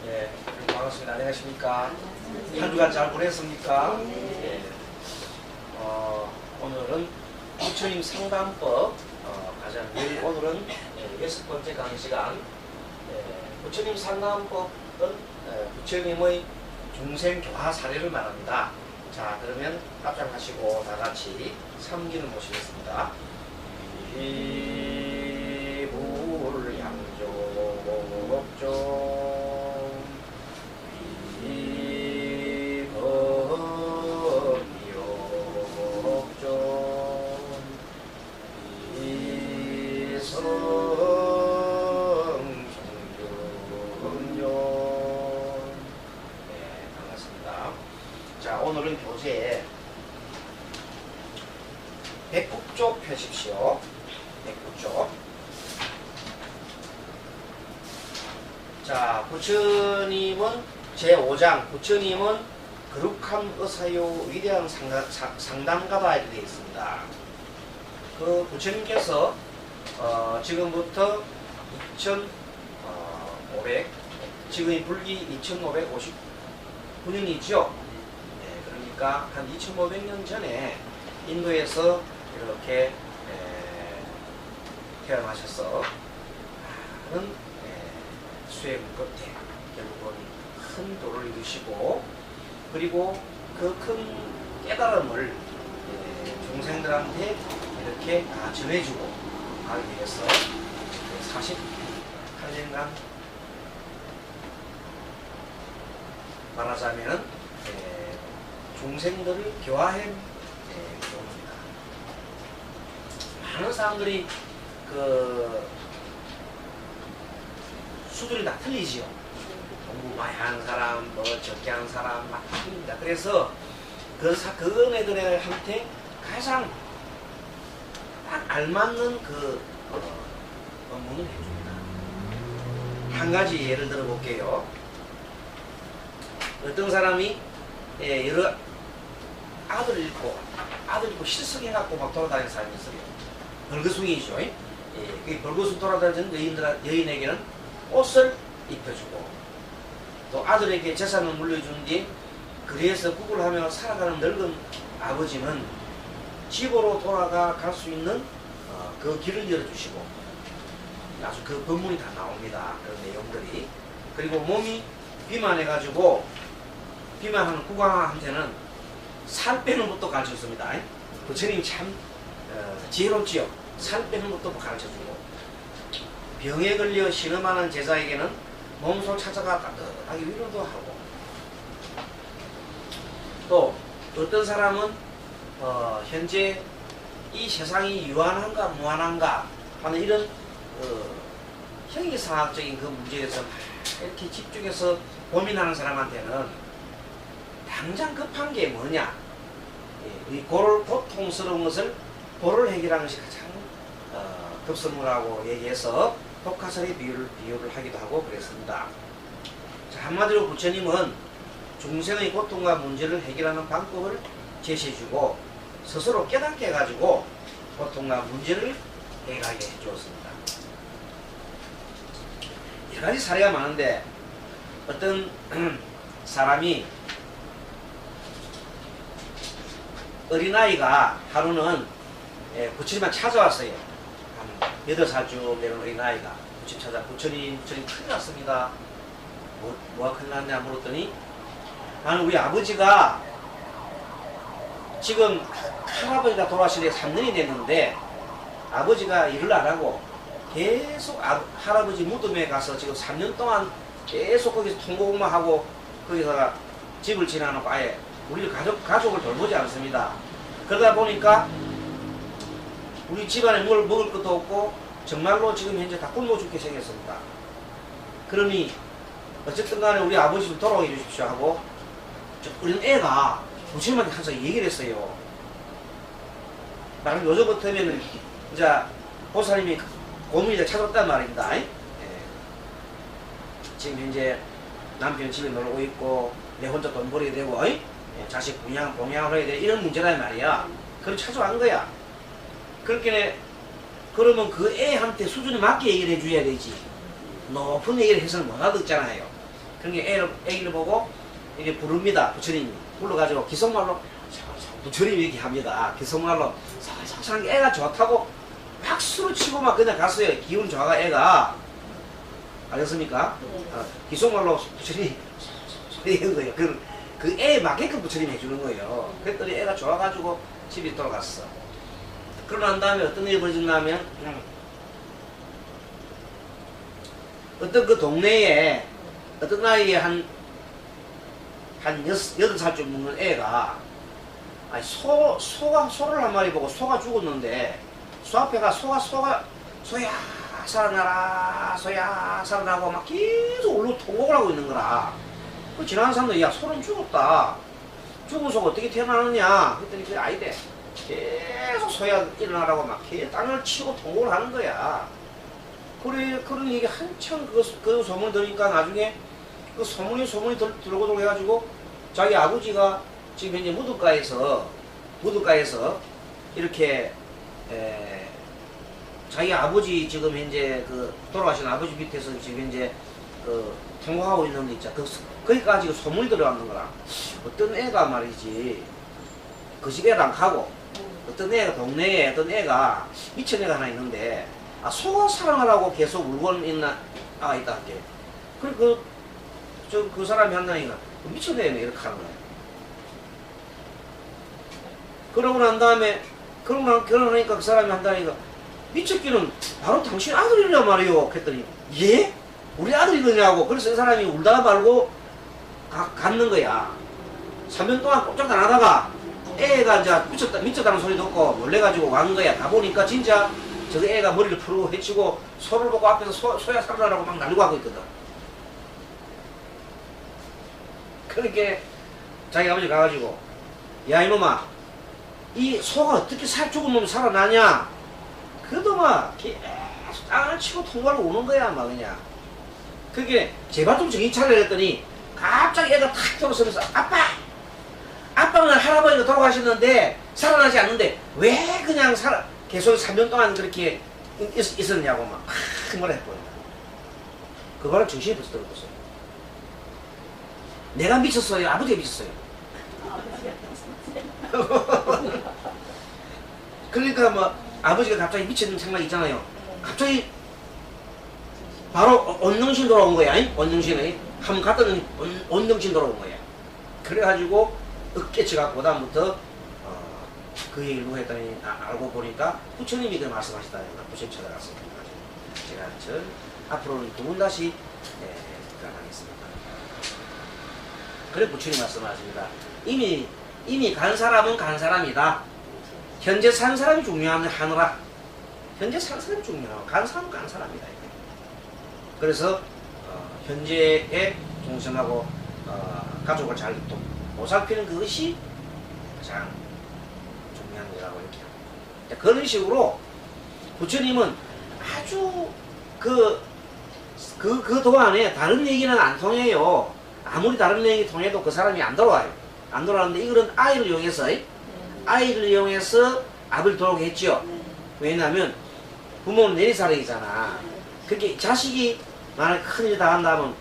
예, 반갑습니다. 안녕하십니까? 한 주간 잘 보냈습니까? 예. 오늘은 부처님 상담법 가장 오늘은 6번째 강의 시간. 부처님 상담법은 부처님의 중생 교화 사례를 말합니다. 자, 그러면 합장하시고 다 같이 삼기를 모시겠습니다. 이불양조목조 오늘은 교재에 백국조 펴십시오. 백국조. 자, 부처님은 제5장 부처님은 거룩한 의사요 위대한 상담가다 이렇게 되어 있습니다. 그 부처님께서 지금부터 2500 지금이 불기 2559년이죠. 그러니까 한 2500년 전에 인도에서 이렇게 태어나셔서 많은 수행 끝에 결국은 큰 도를 이루시고 그리고 그 큰 깨달음을 중생들한테 이렇게 다 전해주고 하기 위해서 48년간 말하자면은 중생들을 교화한 경우입니다. 많은 사람들이 그 수준이 다 틀리지요. 공부 많이 하는 사람, 뭐 적게 하는 사람 막 틀립니다. 그래서 그 애들한테 가장 딱 알맞는 그 업무는 해줍니다. 한 가지 예를 들어 볼게요. 어떤 사람이 여러 아들 잃고 실성해갖고 막 돌아다니는 사람이 있어요. 벌거숭이죠. 그 벌거숭이 돌아다니는 여인에게는 옷을 입혀주고 또 아들에게 재산을 물려준 뒤 그리에서 구걸하며 살아가는 늙은 아버지는 집으로 갈 수 있는 그 길을 열어주시고 아주 그 본문이 다 나옵니다. 그런 내용들이. 그리고 몸이 비만해가지고 비만하는 국왕한테는 살 빼는 것도 가르쳐줍니다. 부처님이 참 지혜롭지요. 살 빼는 것도 가르쳐주고 병에 걸려 신음하는 제자에게는 몸소 찾아가 따뜻하게 위로도 하고 또 어떤 사람은 현재 이 세상이 유한한가 무한한가 하는 이런 형이상학적인 그 문제에 대해서 이렇게 집중해서 고민하는 사람한테는 당장 급한 게 뭐냐? 이 고통스러운 것을 고를 해결하는 것이 가장 급선무라고 얘기해서 독화설의 비유를 하기도 하고 그랬습니다. 자, 한마디로 부처님은 중생의 고통과 문제를 해결하는 방법을 제시해주고 스스로 깨닫게 해가지고 고통과 문제를 해결하게 해주었습니다. 여러 가지 사례가 많은데 어떤 사람이 어린아이가 하루는 부처님만 찾아왔어요. 한 8살쯤 되는 어린아이가 부처님 찾아 부처님 큰일 났습니다. 뭐가 큰일 났냐 물었더니 나는 우리 아버지가 지금 할아버지가 돌아가신 지 3년이 됐는데 아버지가 일을 안 하고 계속 할아버지 무덤에 가서 지금 3년 동안 계속 거기서 통곡만 하고 거기다가 집을 지나놓고 아예 우리 가족을 돌보지 않습니다. 그러다 보니까 우리 집안에 뭘 먹을 것도 없고 정말로 지금 현재 다 굶어 죽게 생겼습니다. 그러니 어쨌든 간에 우리 아버지 좀 돌아오게 해주십시오 하고 어린 애가 부처님한테 항상 얘기를 했어요. 나는 요즘 같으면 이제 보살님이 고민이 찾았단 말입니다. 지금 현재 남편 집에 놀고 있고 내 혼자 돈 벌어야 되고 자식 봉양을 해야 돼 이런 문제란 말이야. 그걸 찾아간 거야. 그렇게 그러면 그 애한테 수준에 맞게 얘기를 해줘야 되지. 높은 얘기를 해서는 못 알아듣잖아요. 그러니까 애기를 보고 이게 부릅니다. 부처님이. 불러가지고 기속말로 부처님이 이렇게 합니다. 기속말로 살살 애가 좋다고 박수를 치고 막 그냥 갔어요. 기운 좋아가 애가. 알겠습니까? 기속말로 부처님이 소리한 거예요. 그 애에 맞게끔 부처님이 해주는 거예요. 그랬더니 애가 좋아가지고 집에 돌아갔어. 그러고 난 다음에 어떤 일이 벌어졌냐면 어떤 그 동네에 어떤 나이에 한 8살 먹는 애가 아니 소를 한 마리 보고 소가 죽었는데 소 앞에가 소야 살아나라 소야 살아나고 막 계속 울고 통곡을 하고 있는 거라. 그 지나가는 사람들 야 소는 죽었다. 죽은 소가 어떻게 태어나느냐 그랬더니 그게 아니대. 계속 소야 일어나라고 막 땅을 치고 통곡을 하는 거야. 그래 그런 얘기 한참 그 소문이 들으니까 나중에 그 소문이 들고 해가지고 자기 아버지가 지금 현재 무덤가에서 이렇게 자기 아버지 지금 현재 그 돌아가신 아버지 밑에서 지금 현재 통곡하고 있는 데 있자. 거기까지 소문이 들어왔는 거라. 어떤 애가 말이지 그 집 애랑 가고 어떤 애가 동네에 어떤 애가 미친 애가 하나 있는데 소가 사랑하라고 계속 울고 있는 아가 있다 할게. 그리고 그 사람이 한다니까 미친 애네 이렇게 하는 거야. 그러고 난 다음에 결혼하니까 그 사람이 한다니까 미쳤기는 바로 당신 아들이란 말이요. 그랬더니 예? 우리 아들이더냐고. 그래서 이 사람이 울다가 말고 갔는 거야. 3년 동안 꼼짝 안 하다가 애가 이제 미쳤다는 소리 듣고 놀래가지고 간 거야. 가보니까 진짜 저거 애가 머리를 풀고 헤치고 소를 보고 앞에서 소야 살아나라고 막 날리고 하고 있거든. 그러니까 자기 아버지 가가지고 야 이놈아 이 소가 어떻게 죽으면 살아나냐. 그동안 계속 땅을 치고 통과를 오는 거야 막 그냥. 그게 제발 좀 정신 차려 했더니 갑자기 애가 탁 들어서면서 아빠는 할아버지가 돌아가셨는데 살아나지 않는데 왜 그냥 계속 3년 동안 그렇게 있었냐고 막 뭐라 했거든. 그거를 정신이 벌써 들었어요. 내가 미쳤어요? 아버지가 미쳤어요? 그러니까 뭐 아버지가 갑자기 미치는 생각이 있잖아요. 갑자기 바로 온능신 돌아온 거야. 온능신이 한번 갔더니 온능신 돌아온 거야. 그래가지고 깨쳐갖고 그다음부터 그 얘기를 누가 했더니 알고 보니까 부처님이 그 말씀하시다는 거. 부처님 찾아갔어요. 제가 앞으로는 두 분 다시 가겠습니다. 그래 부처님 말씀하십니다. 이미 간 사람은 간 사람이다. 현재 산 사람이 중요하느라. 현재 산 사람이 중요하고 간 사람은 간 사람이다. 그래서 현재의 동생하고 가족을 잘 보살피는 그것이 가장 중요한 거라고 이렇게 합니다. 그런 식으로 부처님은 아주 그 동안에 다른 얘기는 안 통해요. 아무리 다른 얘기 통해도 그 사람이 안 돌아와요. 안 돌아왔는데 이거는 아이를 이용해서 아버지를 돌아오게 했죠. 왜냐하면 부모는 내리사랑이잖아. 그렇게 자식이 만약에 큰일 당한다면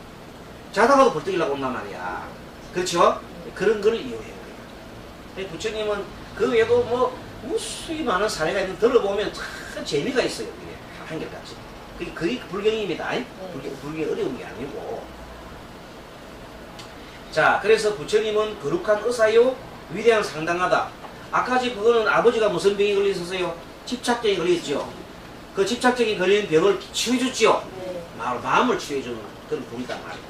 자다가도 벌떡 일어나고 온단 말이야. 그렇죠? 그런 거를 이용해요. 부처님은 그 외에도 뭐 무수히 많은 사례가 있는 들어보면 참 재미가 있어요. 그게 한결같이. 그게 불경입니다. 불경이 어려운 게 아니고. 자, 그래서 부처님은 거룩한 의사요 위대한 상당하다. 아까 그거는 아버지가 무슨 병이 걸리셨어요? 집착증이 걸렸죠. 그 집착증이 걸린 병을 치유해줬죠. 마음을 치유해주는 그런 분이단 말이에요.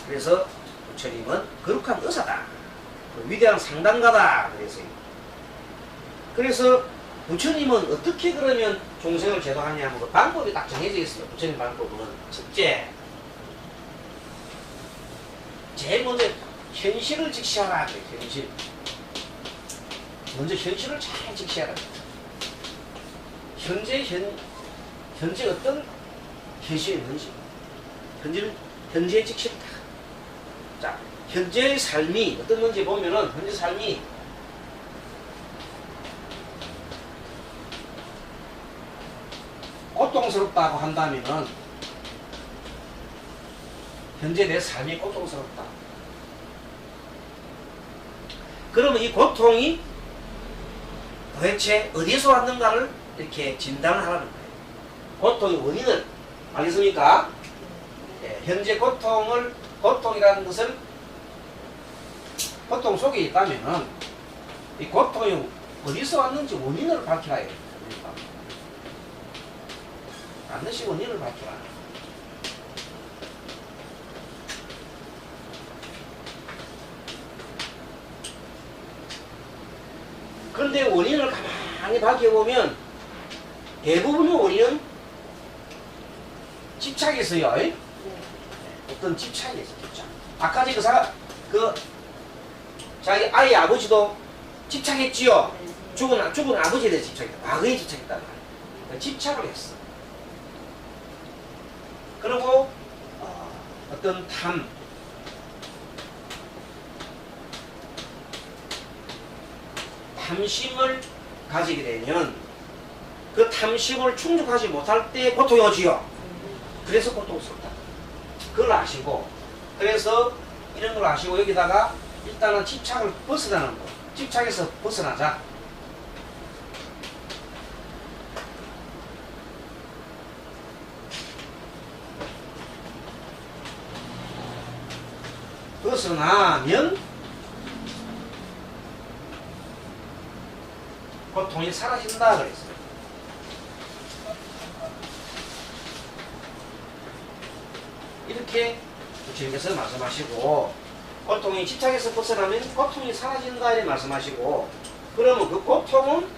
그래서 부처님은 거룩한 의사다. 위대한 상당가다. 그래서 부처님은 어떻게 그러면 종생을 제도하냐면 그 방법이 딱 정해져 있어요. 부처님 방법은 첫째, 제일 먼저 현실을 직시하라. 현실. 먼저 현실을 잘 직시하라. 현재 어떤 현실이 있는지. 현재의 직시다. 자, 현재의 삶이 어떤 건지 보면은 현재 삶이 고통스럽다고 한다면은 현재 내 삶이 고통스럽다. 그러면 이 고통이 도대체 어디서 왔는가를 이렇게 진단을 하라는 거예요. 고통의 원인을. 알겠습니까? 예, 현재 고통이라는 것을 고통 속에 있다면은 이 고통이 어디서 왔는지 원인을 밝혀야 해요. 반드시 원인을 밝혀라. 그런데 원인을 가만히 밝혀보면 대부분의 원인은 집착이 있어요. 어떤 집착이 있어요. 집착. 아까 자기 아이 아버지도 집착했지요. 죽은 아버지에 대해 집착했다. 과거에 집착했단 말이에요. 집착을 했어. 그리고 어떤 탐심을 가지게 되면 그 탐심을 충족하지 못할 때 고통이 오지요. 그래서 고통스럽다. 그걸 아시고, 그래서 이런 걸 아시고 여기다가 일단은 집착을 벗어나는 거. 집착에서 벗어나자. 벗어나면 고통이 사라진다 그랬어요. 이렇게 주님께서 말씀하시고, 고통이 집착에서 벗어나면 고통이 사라진다 이렇게 말씀하시고, 그러면 그 고통은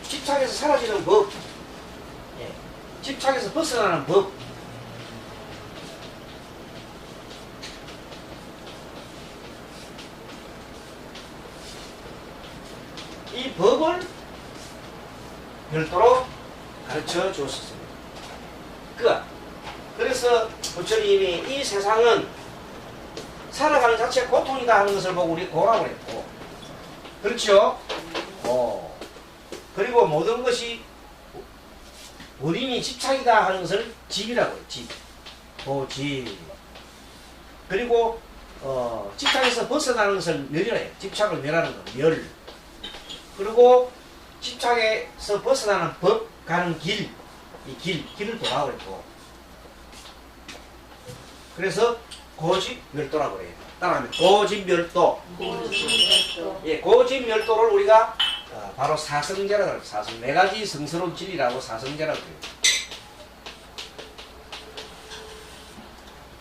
집착에서 사라지는 법, 집착에서 벗어나는 법, 이 법을 별도로 가르쳐 주었습니다. 그래서 부처님이 이 세상은 살아가는 자체가 고통이다 하는 것을 보고 우리 고라고 했고, 그렇죠? 그리고 모든 것이 원인이 집착이다 하는 것을 집이라고 해요. 집. 그리고 집착에서 벗어나는 것을 멸이라 해요. 집착을 멸하는 거, 멸. 그리고 집착에서 벗어나는 법, 가는 길, 길을 도라고 그랬고, 그래서 고집멸도라고 그래요. 따라하면 고집멸도. 예, 고집멸도를 우리가 바로 사성제라고 해요. 네 가지 성스러운 진리라고 사성제라고 해요.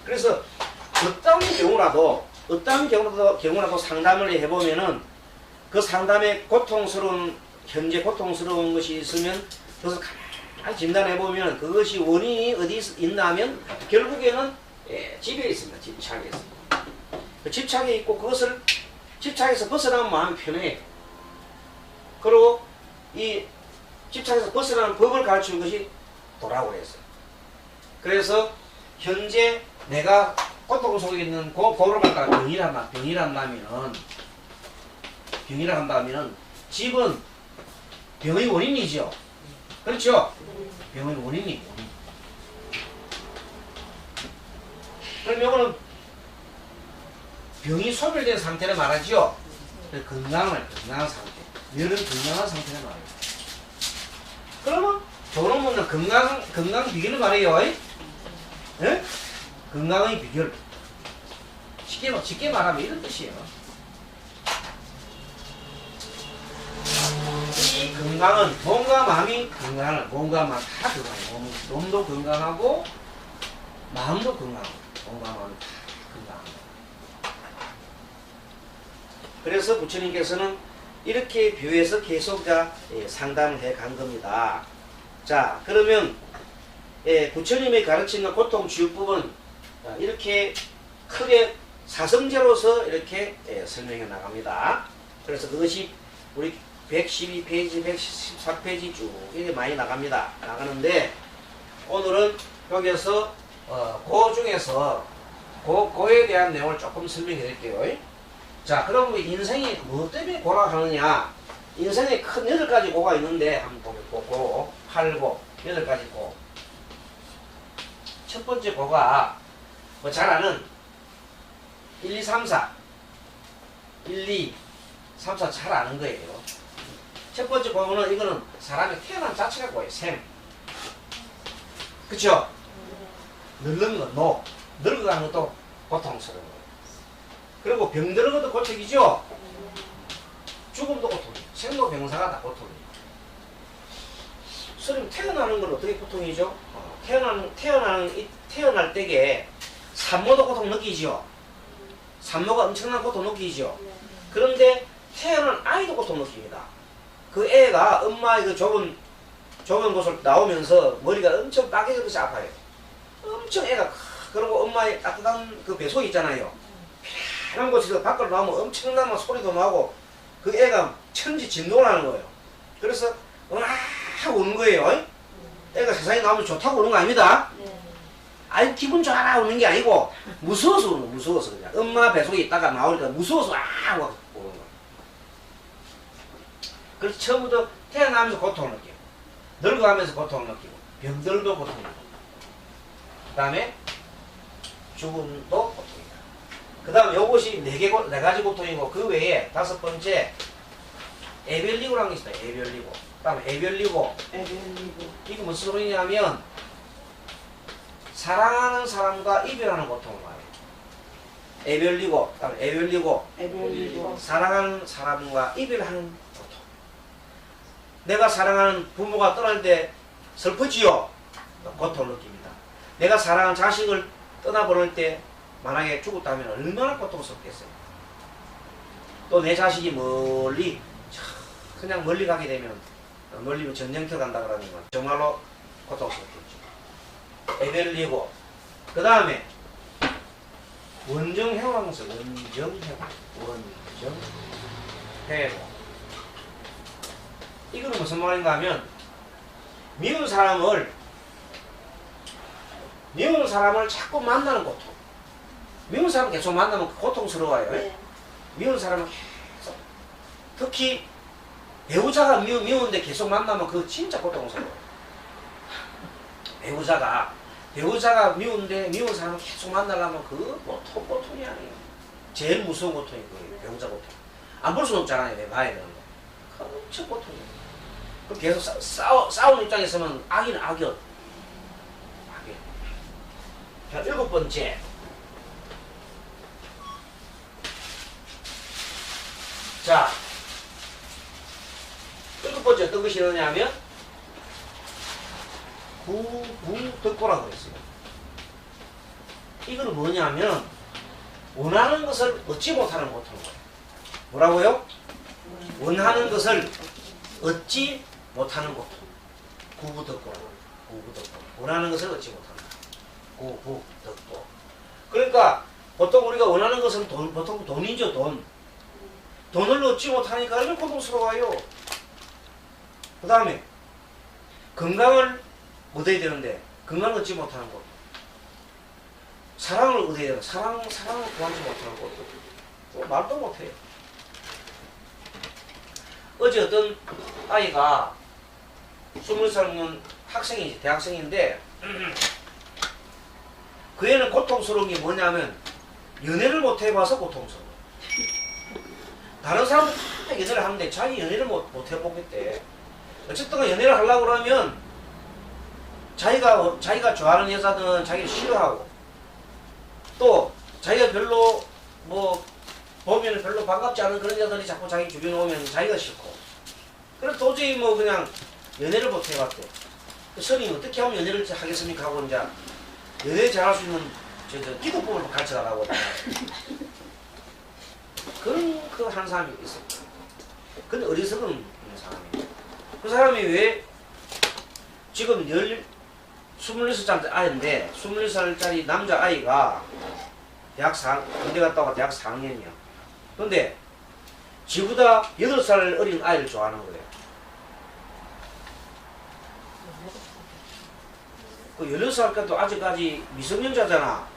그래서 어떤 경우라도 상담을 해보면은 그 상담에 현재 고통스러운 것이 있으면 그것을 가만히 진단해보면 그것이 원인이 어디 있나 하면 결국에는 집에 있습니다. 집착에 있습니다. 그 집착에 있고 그것을 집착에서 벗어나면 마음이 편해. 그리고 이 집착에서 벗어나는 법을 가르치는 것이 도라고 했어요. 그래서 현재 내가 고통 속에 있는 그거를 갖다가 병이라 한다면은 집은 병의 원인이죠. 그렇죠? 병의 원인이. 그럼 이거는 병이 소멸된 상태를 말하죠. 건강한 상태. 멸은 건강한 상태를 말해요. 그러면 좋은 분은 건강 비결을 말해요. 예? 건강의 비결. 쉽게 말하면 이런 뜻이에요. 이 건강은 몸과 마음이 건강하는, 몸과 마음 다 건강해요. 몸도 건강하고 마음도 건강하고 몸과 마음이 다 건강합니다. 그래서 부처님께서는 이렇게 비유해서 계속 상담을 해 간 겁니다. 자, 그러면 부처님이 가르치는 고통치유법은 이렇게 크게 사성제로서 이렇게 설명해 나갑니다. 그래서 그것이 우리 112페이지, 114페이지 쭉 이게 많이 나가는데 오늘은 여기서 그 중에서 그에 대한 내용을 조금 설명해 드릴게요. 자, 그럼 인생이 뭐 때문에 고라 하느냐? 인생에 큰 8가지 고가 있는데 한번 보고 8고 8가지 고. 첫 번째 고가 뭐 잘 아는 1, 2, 3, 4 1, 2, 3, 4 잘 아는 거예요. 첫 번째 고는 이거는 사람이 태어난 자체가 고예요. 셈. 그쵸? 늙는 거, 노. 늙어가는 것도 고통스러운 거예요. 그리고 병드는 것도 고통이죠? 죽음도 고통이에요. 생로 병사가 다 고통이에요. 선생님, 태어나는 건 어떻게 고통이죠? 태어날 때에 산모도 고통 느끼죠? 산모가 엄청난 고통 느끼죠? 그런데 태어난 아이도 고통 느낍니다. 그 애가 엄마의 그 좁은 곳을 나오면서 머리가 엄청 빨개지듯이 아파요. 엄청 애가 그리고 엄마의 따뜻한 그 배속이 있잖아요. 편한 곳에서 밖으로 나오면 엄청난 막 소리도 나고 그 애가 천지 진동을 하는 거예요. 그래서 하고 우는 거예요. 애가 세상에 나오면 좋다고 우는 거 아닙니다. 아니 기분 좋아라 우는 게 아니고 무서워서 우는 거. 무서워서 그냥 엄마 배속에 있다가 나오니까 무서워서 하고 우는 거예요. 그래서 처음부터 태어나면서 고통을 느끼고 늙어가면서 고통을 느끼고 병들도 고통을 느끼고 그 다음에 죽음도 고통이다. 그 다음 요것이 네 가지 고통이고 그 외에 다섯 번째 애별리고라는 게 있어요. 애별리고. 그 다음에 애별리고. 이게 무슨 소리냐면 사랑하는 사람과 이별하는 고통을 말해요. 애별리고. 그 다음에 애별리고. 사랑하는 사람과 이별하는 고통. 내가 사랑하는 부모가 떠날 때 슬프지요? 고통을 느낍니다. 내가 사랑하는 자식을 떠나보낼 때 만약에 죽었다면 얼마나 고통스럽겠어요. 또 내 자식이 멀리 그냥 멀리 가게 되면 멀리면 전쟁터 간다 그러는 건 정말로 고통스럽겠죠. 애별리고 그 다음에 원정회고라는 것은 원정회고 이거는 무슨 말인가 하면 미운 사람을 자꾸 만나는 고통. 미운 사람 계속 만나면 고통스러워요. 네. 미운 사람은 계속 특히 배우자가 미운데 계속 만나면 그거 진짜 고통스러워요. 배우자가 미운데 미운 사람을 계속 만나려면 그거 보통 고통이 아니에요. 제일 무서운 고통이 그거예요. 배우자 고통. 안 볼 수는 없잖아요. 내 봐야 되는데. 엄청 고통이에요. 그럼 계속 싸우는 입장에서는 악이는 악이요. 자, 일곱 번째. 자, 일곱 번째 어떤 것이 있느냐면 구부득고라고 했어요. 이거는 뭐냐면 원하는 것을 얻지 못하는 고통인 거예요. 뭐라고요? 원하는 것을 얻지 못하는 고통. 구부득고. 원하는 것을 얻지 못하는 구부득고. 그러니까 보통 우리가 원하는 것은 보통 돈이죠. 돈을 얻지 못하니까 얼마나 고통스러워요. 그 다음에 건강을 얻어야 되는데 건강을 얻지 못하는 것. 사랑을 얻어야 되는데 사랑을 구하지 못하는 것. 말도 못해요. 어제 어떤 아이가 20살 먹는 학생이지, 대학생인데 그 애는 고통스러운 게 뭐냐면 연애를 못 해봐서 고통스러워. 다른 사람들 다 연애를 하는데 자기 연애를 못 해보겠대. 어쨌든 연애를 하려고 그러면 자기가 좋아하는 여자들은 자기를 싫어하고 또 자기가 별로 보면 별로 반갑지 않은 그런 여자들이 자꾸 자기 주변에 오면 자기가 싫고 그래서 도저히 그냥 연애를 못 해봤대. 선생님 어떻게 하면 연애를 하겠습니까 하고 이제 연애 잘할 수 있는 기도법을 가르쳐달라고 그런 한 사람이 있어요. 근데 어리석은 사람이에요. 그 사람이 왜 지금 26살짜리 아이인데 26살짜리 남자아이가 군대 갔다 오고 대학 4학년이야. 근데 지보다 8살 어린 아이를 좋아하는 거예요. 그 16살까지도 아직까지 미성년자잖아.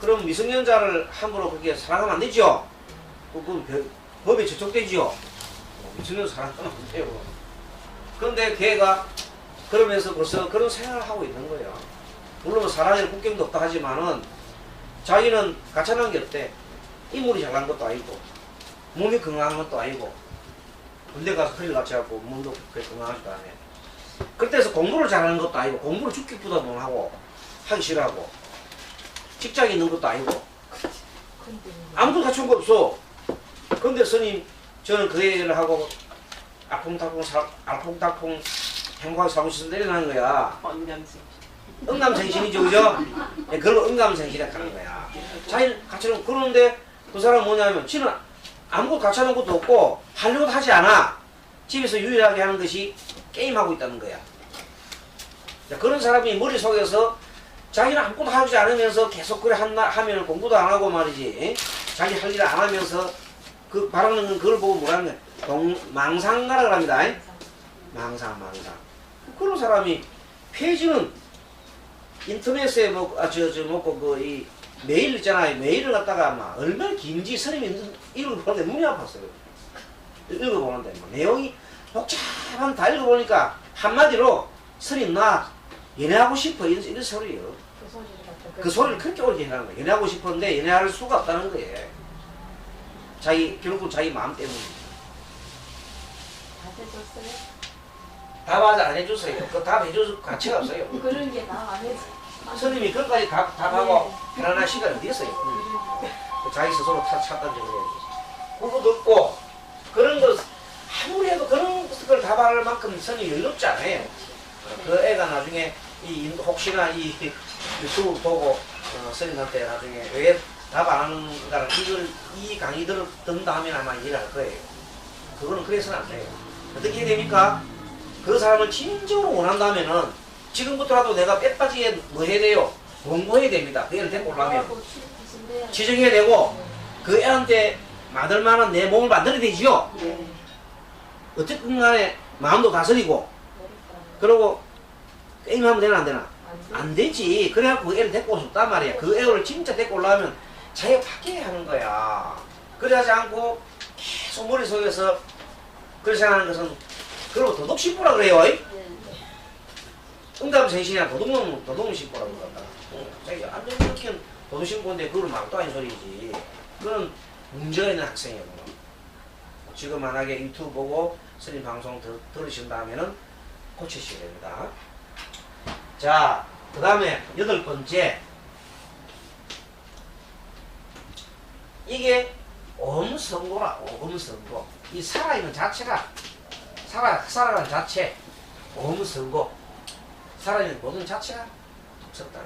그럼 미성년자를 함부로 그렇게 사랑하면 안 되죠? 그건 법에 저촉되죠? 미성년자 사랑하면 안 돼요. 그런데 걔가 그러면서 벌써 그런 생각을 하고 있는 거예요. 물론 사람의 국경도 없다 하지만은 자기는 가차난 게 없대. 인물이 잘난 것도 아니고 몸이 건강한 것도 아니고 군대 가서 허리를 다쳐갖고 몸도 그렇게 건강하지도 않아요. 그때서 공부를 잘하는 것도 아니고 공부를 죽기보다 못 하고 하기 싫어하고 직장에 있는 것도 아니고 아무도 갖춘 거 없어. 근데 스님 저는 그 얘기를 하고 알콩달콩 행복하게 살고 싶어서 내려가는 거야. 응감생신이죠, 그죠? 네, 그걸 응감생신이라고 하는 거야. 자기는 갖춰놓고 그러는데 그 사람은 뭐냐면 지는 아무것도 갖춰놓은 것도 없고 하려고도 하지 않아. 집에서 유일하게 하는 것이 게임하고 있다는 거야. 자, 그런 사람이 머릿속에서 자기는 아무것도 하지 않으면서 계속 그래 하면 공부도 안 하고 말이지. 자기 할 일을 안 하면서 그 바라는 건 그걸 보고 뭐라는 거야. 망상가라고 합니다. 망상. 그런 사람이 페이지는 인터넷에 이 메일 있잖아요. 메일을 갖다가 막 얼마나 긴지 스님이 읽어보는데 눈이 아팠어요. 읽어보는데 뭐 내용이 복잡한 다 읽어보니까 한마디로 스님 나 연애하고 싶어 이런 소리예요. 그 소리를 그렇게 오래 하는 거예요. 연애하고 싶었는데 연애할 수가 없다는 거예요. 결국 자기 마음 때문에. 답 해줬어요? 답 아직 안 해줬어요. 그 답 해줄 가치가 없어요. 그런 게 답 안 해줘. 스님이 그것까지 답하고 편안한 시간이 어디 있어요. 자기 스스로 찾던 적을 해야지. 공부도 없고 그런 거 아무리 해도 그런 걸 답할 만큼 스님이 여유롭지 않아요. 그 애가 나중에 혹시나 이 유튜브 보고 스님한테 나중에 왜 답 안 하는가 이 강의들을 듣는다 하면 아마 이해를 할 거예요. 그거는 그래서는 안 돼요. 어떻게 해야 됩니까? 그 사람을 진정으로 원한다면은 지금부터라도 내가 빼빠지게 뭐 해야 돼요? 공부해야 됩니다. 그 애를 데리고 오려면 지정해야 되고 그 애한테 만들 만한 내 몸을 만들어야 되지요. 어쨌든 간에 마음도 다스리고 그러고 게임하면 되나 안 되나? 안 되지. 그래갖고 그 애를 데리고 올 수 없단 말이야. 그 애를 진짜 데리고 오려면 자기가 바뀌어야 하는 거야. 그러지 않고 계속 머릿속에서 그렇게 생각하는 것은 그리고 도둑심보라 그래요. 응답생신이나 도둑심보라고 그런다. 자기가 안 느끼는 도둑심보인데 그걸 말도 아닌 소리지. 그건 문제가 있는 학생이에요. 지금 만약에 유튜브 보고 스님 방송 들으신다면은 고치셔야 됩니다. 자, 그 다음에 8번째. 이게 엄선고라, 엄선고. 이 살아있는 자체가, 살아가는 자체, 엄선고. 살아있는 모든 자체가 독특하다.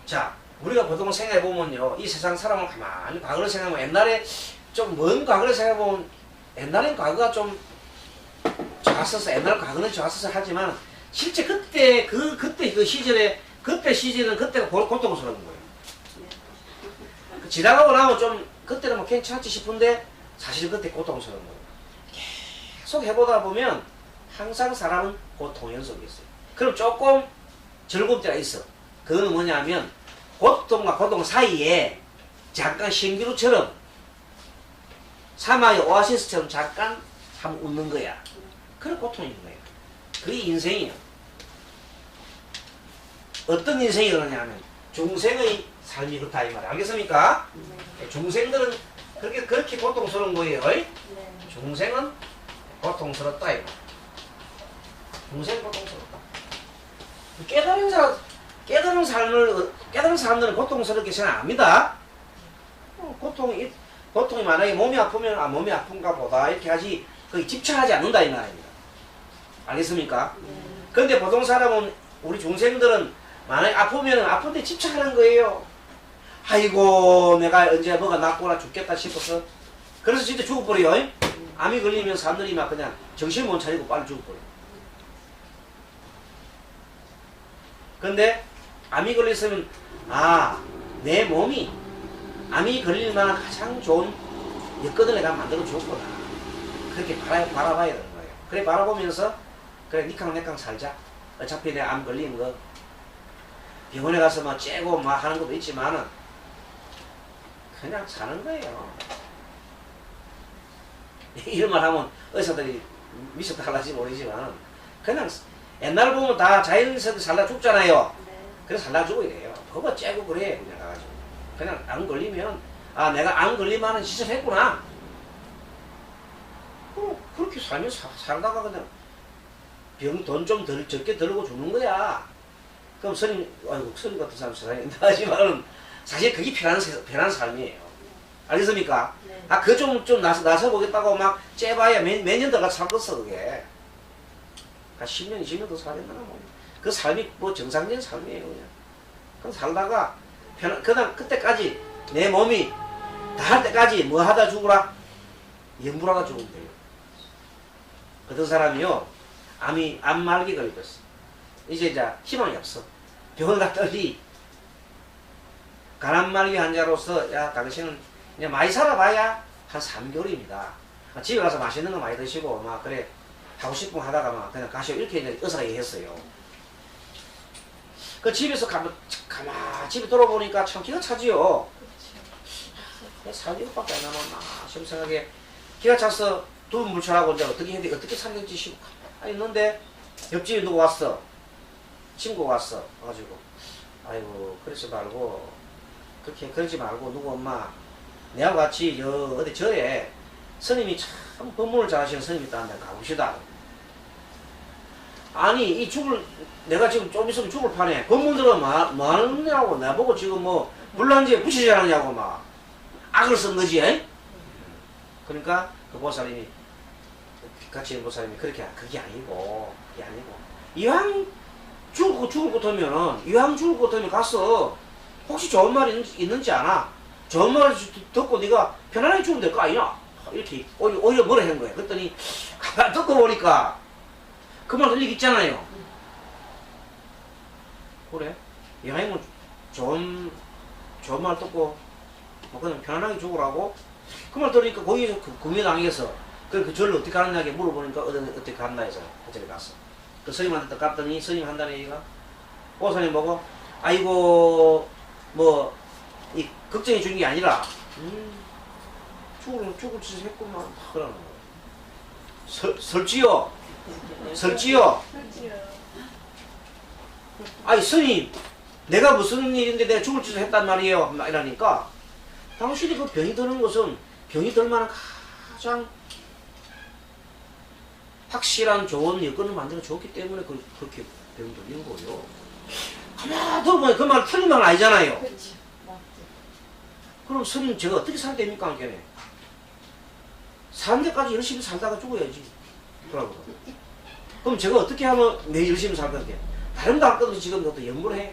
자, 우리가 보통 생각해보면요. 이 세상 사람을 가만히 과거를 생각하면 옛날에 좀 먼 과거를 생각해보면 옛날엔 과거가 좀 좋았었어. 옛날 과거는 좋았었어 하지만 실제 그때 그 시절에 그때 시절은 그때가 고통스러운 거예요. 지나가고 나면 좀 그때는 뭐 괜찮지 싶은데 사실 그때 고통스러운 거예요. 계속 해보다 보면 항상 사람은 고통 연속이 있어요. 그럼 조금 즐거울 때가 있어. 그거는 뭐냐면 고통과 고통 사이에 잠깐 신기루처럼 사마의 오아시스처럼 잠깐 한번 웃는 거야. 그런 고통이 있는 거예요. 그게 인생이에요. 어떤 인생이 그러냐면 중생의 삶이 그렇다 이 말이에요. 알겠습니까? 중생들은 그렇게 고통스러운 거예요. 중생은 고통스럽다 이거. 중생은 고통스럽다. 깨달은 사람들은 고통스럽게 생각 안 합니다. 고통이 만약에 몸이 아프면 몸이 아픈가 보다 이렇게 하지 거기 집착하지 않는다 이 말입니다. 알겠습니까? 그런데 보통 사람은 우리 중생들은 만약에 아프면 아픈데 집착하는 거예요. 아이고 내가 언제 뭐가 낫거나 죽겠다 싶어서 그래서 진짜 죽어버려요. 암이 걸리면 사람들이 막 그냥 정신 못 차리고 빨리 죽어버려요. 근데 암이 걸렸으면 내 몸이 암이 걸릴 만한 가장 좋은 여건을 내가 만들어 줬구나. 그렇게 바라봐야 되는 거예요. 그래 바라보면서 그래 니캉내캉 살자. 어차피 내가 암 걸린 거 병원에 가서 막 째고 막 하는 것도 있지만은 그냥 사는 거예요. 이런 말 하면 의사들이 미쳤다 할지 모르지만 그냥 옛날 보면 다 자연에서 살다 죽잖아요. 네. 그래서 살다 죽어야 돼요. 그거 째고 그래 그냥 가가지고 그냥 안 걸리면 아 내가 안 걸리면은 짓을 했구나. 그렇게 살다가 그냥 병 돈 좀 덜 적게 들고 죽는 거야. 그럼 스님 아이고 스님 같은 사람 세상에 있다 하지만은 사실 그게 편한 삶이에요. 알겠습니까? 네. 아 그거 좀 나서 보겠다고 막 째봐야 몇 년 더 살겠어 그게. 한 10년 20년 더 살겠나 뭐. 그 삶이 뭐 정상적인 삶이에요 그냥. 그럼 살다가 그냥 그때까지 내 몸이 다 할 때까지 뭐 하다 죽으라? 염불하다 죽으면 돼요. 어떤 사람이요 암 말기 걸렸어. 이제 희망이 없어. 병을 갔더니 간암 말기 환자로서 야 당신은 그냥 많이 살아봐야 한 3개월입니다. 집에 가서 맛있는 거 많이 드시고 막 그래 하고 싶으면 하다가 막 그냥 가시오 이렇게 이제 의사가 얘기했어요. 그 집에서 가만 집에 돌아보니까 참 기가 차지요. 살 이것밖에 안 남았나 싶은 생각에 기가 차서 두분 물철하고 이제 어떻게 해야 돼 어떻게 살겠지 싶고 있는데 옆집에 누구 왔어 친구가 왔어 와가지고 아이고 그러지 말고 그렇게 그러지 말고 누구 엄마 내하고 같이 어디 절에 스님이 참 법문을 잘하시는 스님이 있다는데 가봅시다. 아니 이 죽을 내가 지금 좀 있으면 죽을 판에 법문 들어 뭐 하느냐고 나보고 지금 뭐 불난지에 붙이자느냐고 막 악을 쓴 거지. 그러니까 그 보살님이 같이 있는 보살님이 그게 아니고 이왕 죽을 것 같으면은 이왕 죽을 것 같으면 가서 혹시 좋은 말이 있는지 아나 좋은 말을 듣고 네가 편안하게 죽으면 될 거 아니냐 이렇게 오히려 뭐라 한 거야. 그랬더니 가만 듣고 보니까 그 말 들리기 있잖아요. 그래 여행은 좋은 말 듣고 뭐 그냥 편안하게 죽으라고 그 말 들으니까 거기서 그 구미당에서 그 절을 어떻게 하느냐 물어보니까 어떻게 갔나 해서 그쪽에 갔어. 그 스님한테 갔더니 스님 한다는 얘기가 보살님 보고 아이고 뭐 이 걱정이 중인 게 아니라 죽을 짓을 했구만 그러는 거야. 설지요 아니 스님 내가 무슨 일인데 내가 죽을 짓을 했단 말이에요 이러니까 당신이 그 병이 드는 것은 병이 들 만한 가장 확실한 좋은 여건을 만들어 줬기 때문에 그렇게 병이 들리는 거예요. 가만히 들어보니 그 말 틀린 말은 아니잖아요. 그렇지. 맞지. 그럼 스님 제가 어떻게 살야 됩니까? 안게네 사는 데까지 열심히 살다가 죽어야지. 그럼 제가 어떻게 하면 내 열심히 살 건데 다른 거 할 것도 지금 너도 연구해.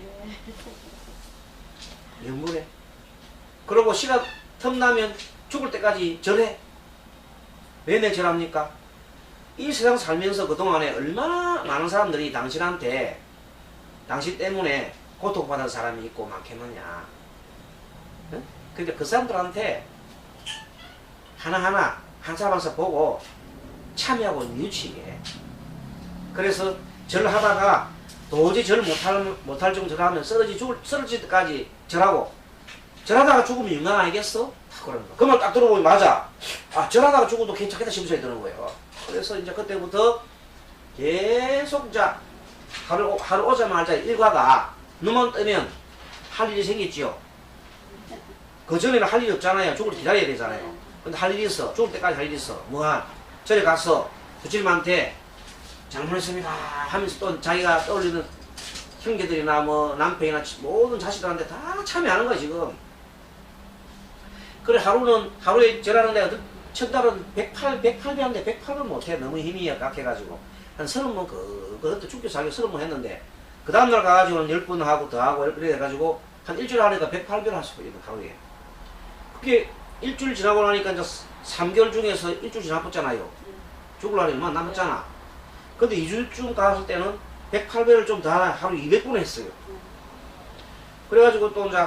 그러고 시간 틈나면 죽을 때까지 절해. 왜 내 절합니까? 이 세상 살면서 그동안에 얼마나 많은 사람들이 당신 때문에 고통받은 사람이 있고 많겠느냐. 응? 그러니까 그 사람들한테 하나하나 한 사람 한 사람 보고 참여하고 뉘우치게. 그래서 절을 하다가 도저히 절을 못할 정도로 하면 쓰러질 때까지 절하고 절하다가 죽으면 영광 아니겠어? 다 그러는 거야. 그 말 딱 들어보면 맞아. 아 절하다가 죽어도 괜찮겠다 싶은 생각이 드는 거예요. 그래서 이제 그때부터 계속 이제 하루 오자마자 일과가 눈만 뜨면 할 일이 생겼지요. 그 전에는 할 일이 없잖아요. 죽을 때 기다려야 되잖아요. 근데 할 일이 있어. 죽을 때까지 할 일이 있어. 절에 가서 부처님한테 장문했습니다 하면서 또 자기가 떠올리는 형제들이나 뭐 남편이나 모든 자식들한테 다 참여하는 거야 지금. 그래 하루에 절하는 데가 첫달은 108배인데 108은 못해. 너무 힘이 약해가지고 한 30번 그것도 죽기 살기 30번 했는데 그 다음날 가가지고는 10번 하고 더 하고 이래 해가지고 한 일주일 하니까 108배를 할 수 있거든 하루에. 그게 일주일 지나고 나니까 이제 3개월 중에서 일주일 지나봤잖아요. 죽을 날이 얼마 남았잖아. 근데 2주쯤 갔을 때는 108배를 좀 더 하루 200번 했어요. 그래가지고 또 이제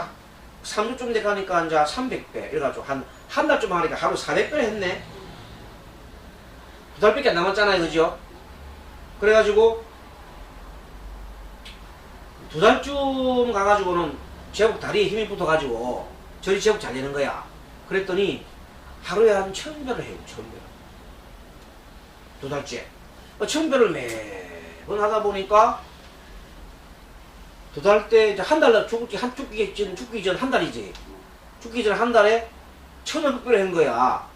3주쯤 돼 가니까 이제 300배 이래가지고 한 달쯤 하니까 하루 400배를 했네. 2달밖에 안 남았잖아요. 그죠? 그래가지고 2달쯤 가가지고는 제법 다리에 힘이 붙어가지고 절이 제법 잘 되는 거야. 그랬더니 하루에 한 1000배를 해요. 1000배. 2달째. 1000배를 그건 하다 보니까 두 달 때 이제 한 달 죽기 전 한 달이지. 죽기 전 한 달에 1,500배를 한 거야.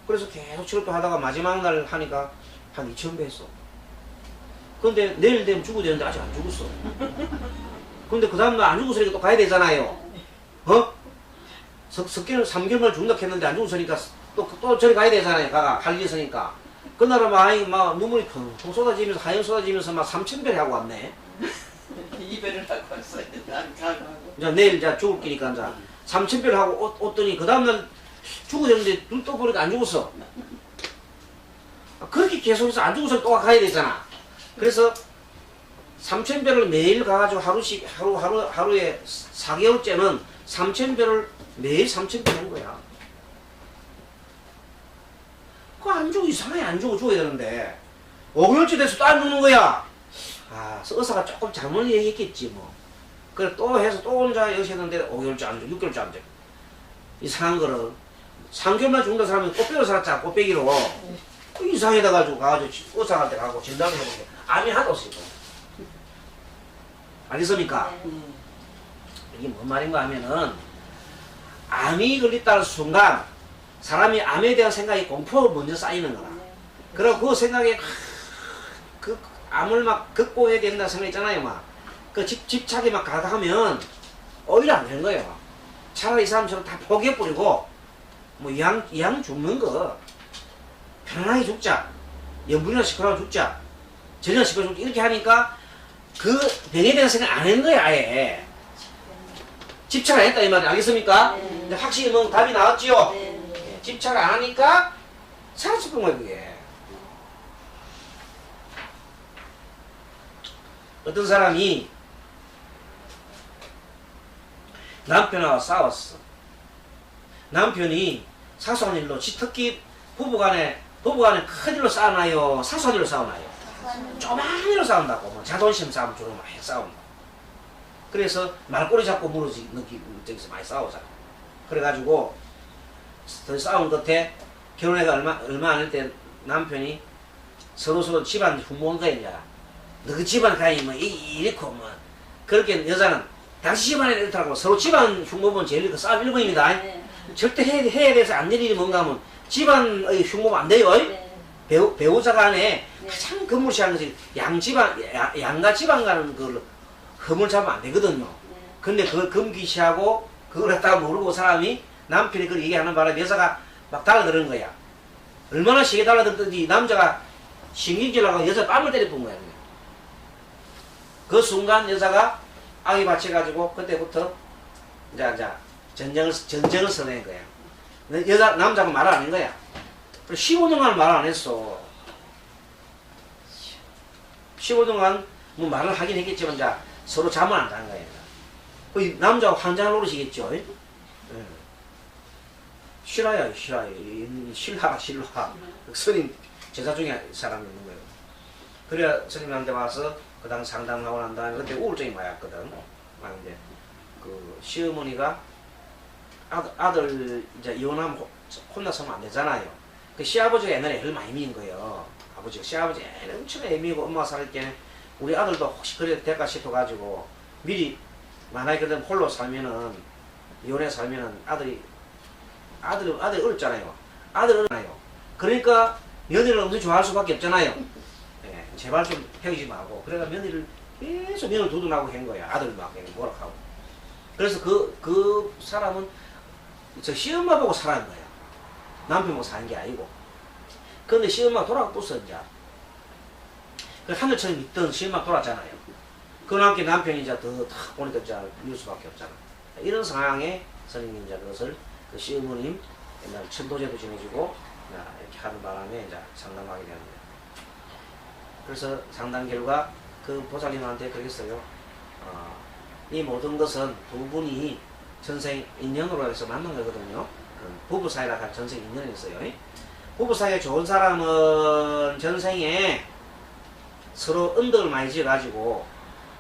그래서 계속 치료도 하다가 마지막 날 하니까 한 2,000배 했어. 근데 내일 되면 죽어야 되는데 아직 안 죽었어. 근데 그 다음날 안 죽었으니까 또 가야 되잖아요. 어? 석개월 3개월 죽는다 했는데 안 죽었으니까 또 저리 가야 되잖아요. 갈 일이 있으니까. 그날은 막 눈물이 펑펑 쏟아지면서 하얀 쏟아지면서 막 3,000배를 하고 왔네. 이별을 하고 왔어요. 난 가고. 이제 내일 이제 죽을 끼니까 이제 3,000배를 하고 왔더니 그 다음날 죽어야 되는데 눈 떠보니까 안 죽었어. 그렇게 계속해서 안 죽어서 또 가야 되잖아. 그래서 3,000배를 매일 가가지고 하루에 4개월째는 3,000배를 매일 3,000배 한 거야. 그거 안 죽어. 이상하게 안 죽어. 죽어야 되는데 5개월째 돼서 또 안 죽는 거야. 의사가 조금 잘못 얘기했겠지 뭐. 그래 또 해서 또 혼자 여셨는데 5개월째 안 죽어. 6개월째 안 죽어. 이상한 거는 3개월만 죽는 사람이 꽃배기로 살았잖아. 꽃배기로. 이상하다 가지고 의사한테 가고 진단을 해보게 암이 하나도 없어요. 알겠습니까? 이게 뭔 말인가 하면은 암이 걸렸다는 순간 사람이 암에 대한 생각이 공포가 먼저 쌓이는 거라. 그리고 그 생각에 그 암을 막 극복해야 된다는 생각 있잖아요. 막 그 집착이 막 가다하면 오히려 안 되는 거예요. 차라리 이 사람처럼 다 포기해버리고 뭐 이왕 죽는 거 편안하게 죽자. 염분이나 시커라고 죽자. 전이나 시커라고 죽자. 이렇게 하니까 그 병에 대한 생각 안 하는 거야 아예. 집착 안 했다 이 말이 알겠습니까? 근데 확실히 뭐 답이 나왔지요? 집착 안 하니까 사라질 거야 그게. 어떤 사람이 남편하고 싸웠어. 남편이 사소한 일로 특히 부부간에 큰 일로 싸우나요? 사소한 일로 싸우나요? 조그만 일로 싸운다고. 뭐 자존심 싸움 주로 많이 싸운다. 그래서 말꼬리 잡고 무너지 저기서 많이 싸우잖아. 그래가지고 더 싸운 끝에 결혼해가 얼마 안 할 때 남편이 서로 집안 흉보는 거야. 이제 너그 집안 가니 뭐 이렇고 뭐 그렇게 여자는 당시 집안에 이렇다고 서로 집안 흉보면 제일 그 싸움 일본입니다. 절대 해야 돼서 안 될 일이 뭔가 하면 집안의 흉보면 안 돼요. 배우자 간에 가장 건물시하는 것이 양가 집안 가는 걸 흠을 잡으면 안 되거든요. 근데 그걸 금기시하고 그걸 갖다가 모르고 사람이 남편이 그걸 얘기하는 바람에 여자가 막 달라드는 거야. 얼마나 시게 달라들든지 남자가 신경질나고 여자 뺨을 때려본 거야. 그 순간 여자가 악이 받쳐가지고 그때부터 이제 전쟁을 써낸 거야. 남자가 말을 안 한 거야. 15년간 말을 안 했어. 15년간 뭐 말을 하긴 했겠지만 이제 서로 잠을 안 자는 거야. 그 남자가 환장을 노릇이겠죠. 실화야. 실화. 스님 제자 중에 사람이 있는 거예요. 그래 스님한테 와서 그 당 상담하고 난 다음에 그때 우울증이 많이 왔거든. 이제 그 시어머니가 아들 이제 이혼하면 혼나서면 안 되잖아요. 그 시아버지가 옛날에 애를 많이 미인 거예요. 아버지가 시아버지 애를 엄청 애미고 엄마가 살 때는 우리 아들도 혹시 그래 될까 싶어가지고 미리 만약에 그러면 홀로 살면은 이혼해 살면은 아들이 어렵잖아요. 아들 어렵잖아요. 그러니까 며느리를 엄청 좋아할 수밖에 없잖아요. 예, 제발 좀 헤어지지 말고. 그래가 며느리를 계속 며느리 두둔하고 한 거야. 아들 막 뭐라 하고. 그래서 그 사람은 저 시엄마 보고 살아는 거야. 남편 보고 사는 게 아니고. 그런데 시엄마 돌아왔어 이제. 그 하늘처럼 있던 시엄마 돌아왔잖아요. 그와 함께 남편이 이제 탁 보니까 이제 밀 수밖에 없잖아. 이런 상황에 선생님이 이제 그것을 그 시어머님 옛날 천도제도 지내주고 이렇게 하는 바람에 이제 상담하게 되는 거예요. 그래서 상담 결과 그 보살님한테 그러겠어요. 이 모든 것은 두 분이 전생 인연으로 해서 만난 거거든요. 부부 사이라 할 전생 인연이 있어요. 부부 사이에 좋은 사람은 전생에 서로 언덕을 많이 지어가지고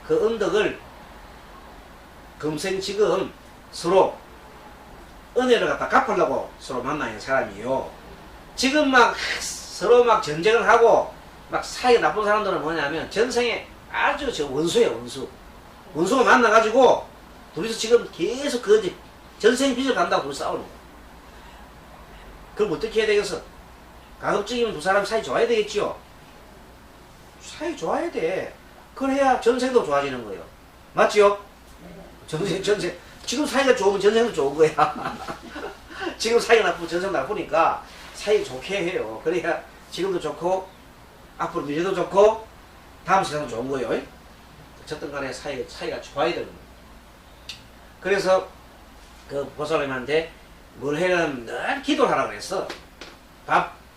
그 언덕을 금생 지금 서로 은혜를 갖다 갚으려고 서로 만나는 사람이요. 지금 막 서로 막 전쟁을 하고 막 사이가 나쁜 사람들은 뭐냐면 전생에 아주 저 원수예요, 원수. 원수가 만나가지고 둘이서 지금 계속 그 전생 빚을 간다고 둘이 싸우는 거야. 그럼 어떻게 해야 되겠어? 가급적이면 두 사람 사이 좋아야 되겠지요? 사이 좋아야 돼. 그래야 전생도 좋아지는 거예요. 맞지요? 전생. 지금 사이가 좋으면 전생도 좋은 거야. 지금 사이가 나쁘면 전생 나쁘니까 사이 좋게 해요. 그래야 지금도 좋고, 앞으로 미래도 좋고, 다음 세상도 좋은 거예요. 어쨌든 간에 사이가 좋아야 되는 거예요. 그래서 그 보살님한테 뭘 해는 늘 기도를 하라고 그랬어.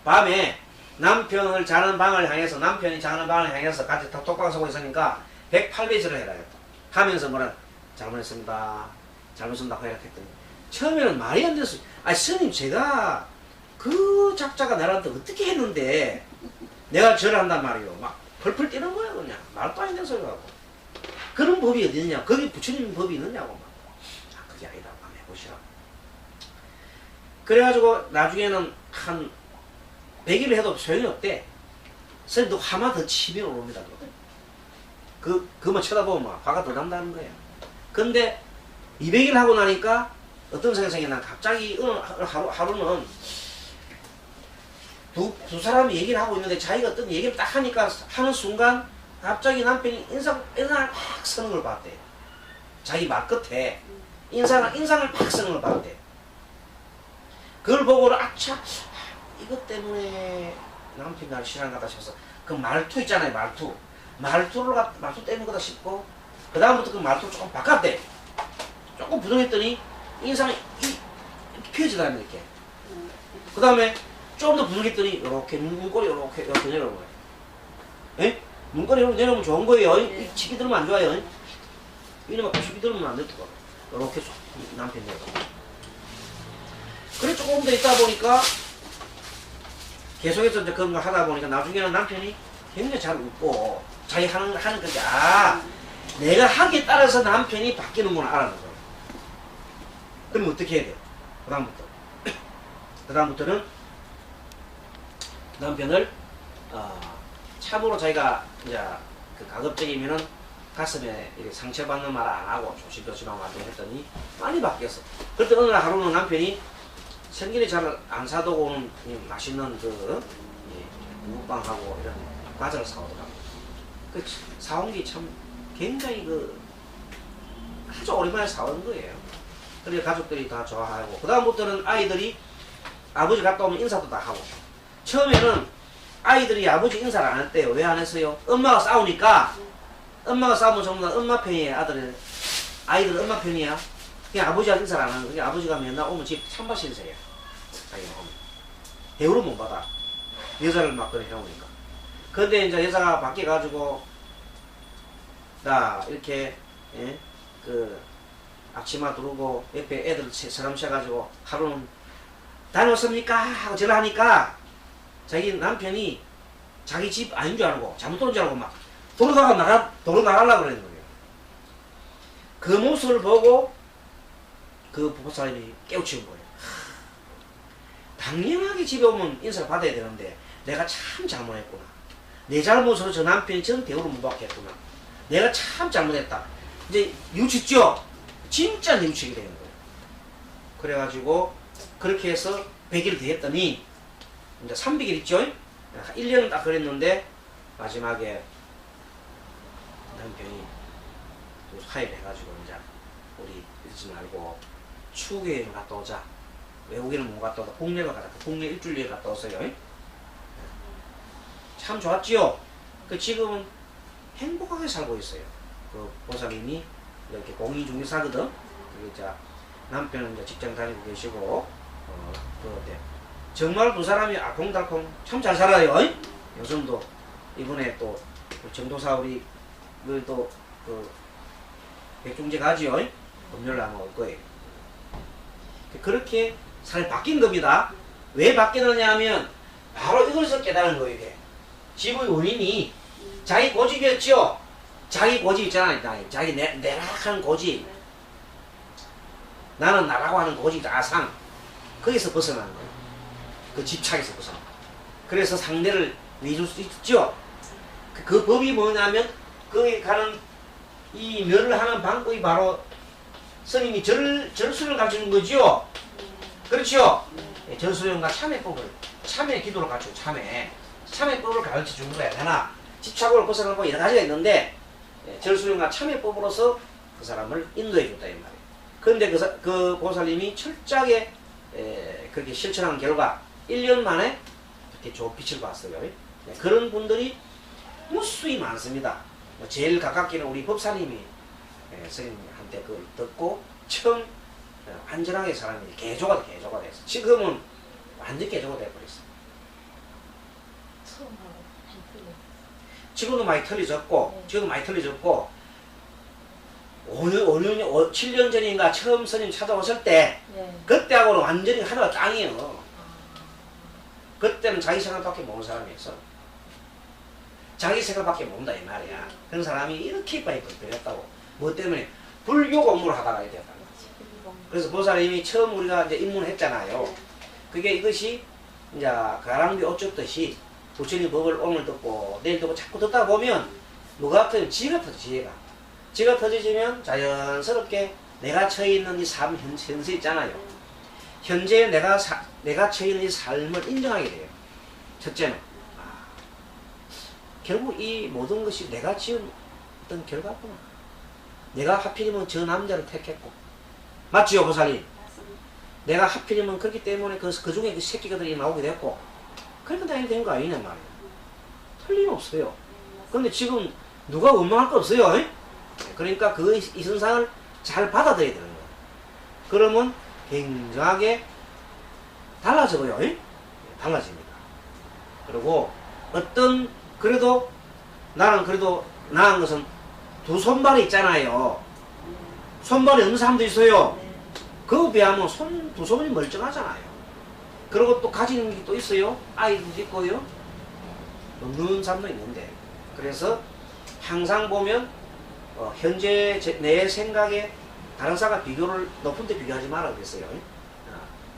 밤에 남편을 자는 방을 향해서, 남편이 자는 방을 향해서 같이 톡톡방 서고 있으니까 108배지를 해라 했다. 하면서 뭐라, 잘못했습니다. 잘못했습니다. 해라 했더니 처음에는 말이 안 됐어. 아, 스님, 제가 그 작자가 나한테 어떻게 했는데 내가 절을 한단 말이요. 막 펄펄 뛰는 거야, 그냥. 말도 안 되는 소리 하고. 그런 법이 어디 있느냐? 거기 부처님 법이 있느냐고. 막. 아, 그게 아니다. 한번 해보시라고. 그래가지고 나중에는 한 100일 해도 소용이 없대. 스님도 화만 더 치밀어 오릅니다. 그만 쳐다보면 막 화가 더 난다는 거야. 근데 200일 하고 나니까 어떤 생각이 나, 갑자기 어느 하루는 두 사람이 얘기를 하고 있는데 자기가 어떤 얘기를 딱 하니까 하는 순간 갑자기 남편이 인상을 팍 쓰는 걸 봤대. 자기 말 끝에 인상을 팍 쓰는 걸 봤대. 그걸 보고 아차, 이것 때문에 남편이 날 싫어하는 거다 싶어서 그 말투 있잖아요, 말투 때문인 거다 싶고, 그 다음부터 그 말투를 조금 바꿨대. 조금 부정했더니 인상이 이렇게 펴지더라면 이렇게. 그 다음에 좀 더 부정했더니 이렇게 눈꼬리 이렇게 내려오는 거예요. 예? 눈꼬리 이렇게 내려오면 좋은 거예요. 이 치기 들으면 안 좋아요. 이놈아 치기 들으면 안 되더라고. 이렇게 남편 내려오고. 그래 조금 더 있다 보니까 계속해서 이제 그런 거 하다 보니까 나중에는 남편이 굉장히 잘 웃고 자기 하는 건데, 아, 내가 하기에 따라서 남편이 바뀌는구나 알아는 거예요. 그럼 어떻게 해야 돼요? 그다음부터는 남편을 참으로 자기가 이제 그 가급적이면은 가슴에 이렇게 상처받는 말 안 하고 조심조심하고 하게 했더니 많이 바뀌었어. 그때 어느 날 하루는 남편이 생길이 잘 안 사두고 오는 맛있는 그 무국빵하고 이런 과자를 사오더라고. 그 사온 게 참 굉장히 아주 오랜만에 사온 거예요. 그래서 가족들이 다 좋아하고, 그 다음부터는 아이들이 아버지 갔다 오면 인사도 다 하고. 처음에는 아이들이 아버지 인사를 안 했대요. 왜 안 했어요? 엄마가 싸우니까. 엄마가 싸우면 전부 다 엄마 편이에요. 아이들은 엄마 편이야. 그냥 아버지한테 인사를 안 하는 거야. 아버지가 맨날 오면 집 찬밥 신세요. 자기가 오면. 대우를 못 받아. 여자를 막 그래 해오니까. 근데 이제 여자가 바뀌어가지고, 나 이렇게, 예? 앞치마 두르고 옆에 애들 사람 셔가지고 하루는 다녀왔습니까? 하고 전화하니까 자기 남편이 자기 집 아닌 줄 알고 잘못 들은 줄 알고 막 도로 나가려고 그러는 거예요. 그 모습을 보고 그 부부사람이 깨우치는 거예요. 당연하게 집에 오면 인사를 받아야 되는데 내가 참 잘못했구나. 내 잘못으로 저 남편이 전 대우를 못 받게 했구나. 내가 참 잘못했다. 이제 뉘우쳤죠? 진짜 뉘우치게 되는 거예요. 그래가지고 그렇게 해서 100일 됐더니 이제 300일 있죠? 1년은 딱 그랬는데 마지막에 남편이 또 화해를 해가지고 이제 우리 이러지 말고 추구여행 갔다 오자. 외국에는 못 갔다 오다 국내로 가자. 국내 일주일에 갔다 오세요. 참 좋았지요? 지금은 행복하게 살고 있어요. 그 보살님이 이렇게 공의중개사거든. 그게 이제 남편은 이제 직장 다니고 계시고, 그런데 정말 두 사람이 알콩달콩 참 잘 살아요. 요즘도 이번에 또 정도사 우리 또 백중제 가지요. 금요일 아마 올 거예요. 그렇게 삶이 바뀐 겁니다. 왜 바뀌느냐 하면 바로 이것을 깨달은 거예요. 이게 집의 원인이 자기 고집이었죠. 자기 고집 있잖아요. 자기 내락하는 고집. 나는 나라고 하는 고집, 아상. 거기서 벗어나는 거예요. 그 집착에서 벗어나. 그래서 상대를 위해줄 수 있죠. 그 법이 뭐냐면 거기 가는 이 멸을 하는 방법이 바로 스님이 절수를 가르치는 거죠. 그렇죠? 예, 절수령과 참회법을 참회 기도를 가르치고 참회법을 가르쳐 준 거야. 하나 집착을 벗어나고 여러 가지가 있는데 예, 절수령과 참회법으로서 그 사람을 인도해 줬다 이 말이에요. 그런데 그 보살님이 철저하게 그렇게 실천한 결과 1년 만에 이렇게 좋은 빛을 봤어요. 예, 그런 분들이 무수히 많습니다. 제일 가깝게는 우리 법사님이 스님한테 그걸 듣고 처음 안전하게 사람이 개조가 됐어. 지금은 완전 개조가 돼버렸어. 처음하고 안 틀려. 지금도 많이 틀려졌고, 지금도 많이 틀려졌고, 7년 전인가 처음 스님 찾아오실 때, 네. 그때하고는 완전히 하나가 짱이에요. 그때는 자기 생각밖에 모르는 사람이었어. 자기 생각밖에 모른다 이 말이야. 그런 사람이 이렇게 많이 변했다고. 뭐 때문에? 불교 공부를 하다가 이렇게 됐다. 그래서 보살님이 처음 우리가 이제 입문했잖아요. 그게 이것이 이제 가랑비 옷 젖듯이 부처님 법을 오늘 듣고 내일 듣고 자꾸 듣다 보면 뭐가 같아요? 지가 터져, 지가 터져지면 자연스럽게 내가 처해 있는 이 삶 현세 있잖아요. 현재 내가 처해 있는 이 삶을 인정하게 돼요. 첫째는 결국 이 모든 것이 내가 지은 어떤 결과구나. 내가 하필이면 저 남자를 택했고, 맞지요, 보살님? 맞습니다. 내가 하필이면 그렇기 때문에 그 중에 그 새끼들이 나오게 됐고, 그렇게 다니게 된 거 아니냐 말이에요. 틀림없어요. 그런데 지금 누가 원망할 거 없어요. 에? 그러니까 이 선상을 잘 받아들여야 되는 거예요. 그러면 굉장하게 달라져요. 에? 달라집니다. 그리고 그래도 나는 그래도 나은 것은 두 손발이 있잖아요. 손발이 없는 사람도 있어요. 그거 비하면 두 손이 멀쩡하잖아요. 그리고 또 가지는 게 또 있어요. 아이들도 있고요. 없는 사람도 있는데. 그래서 항상 보면 현재 내 생각에 다른 사람과 높은 데 비교하지 마라 그랬어요.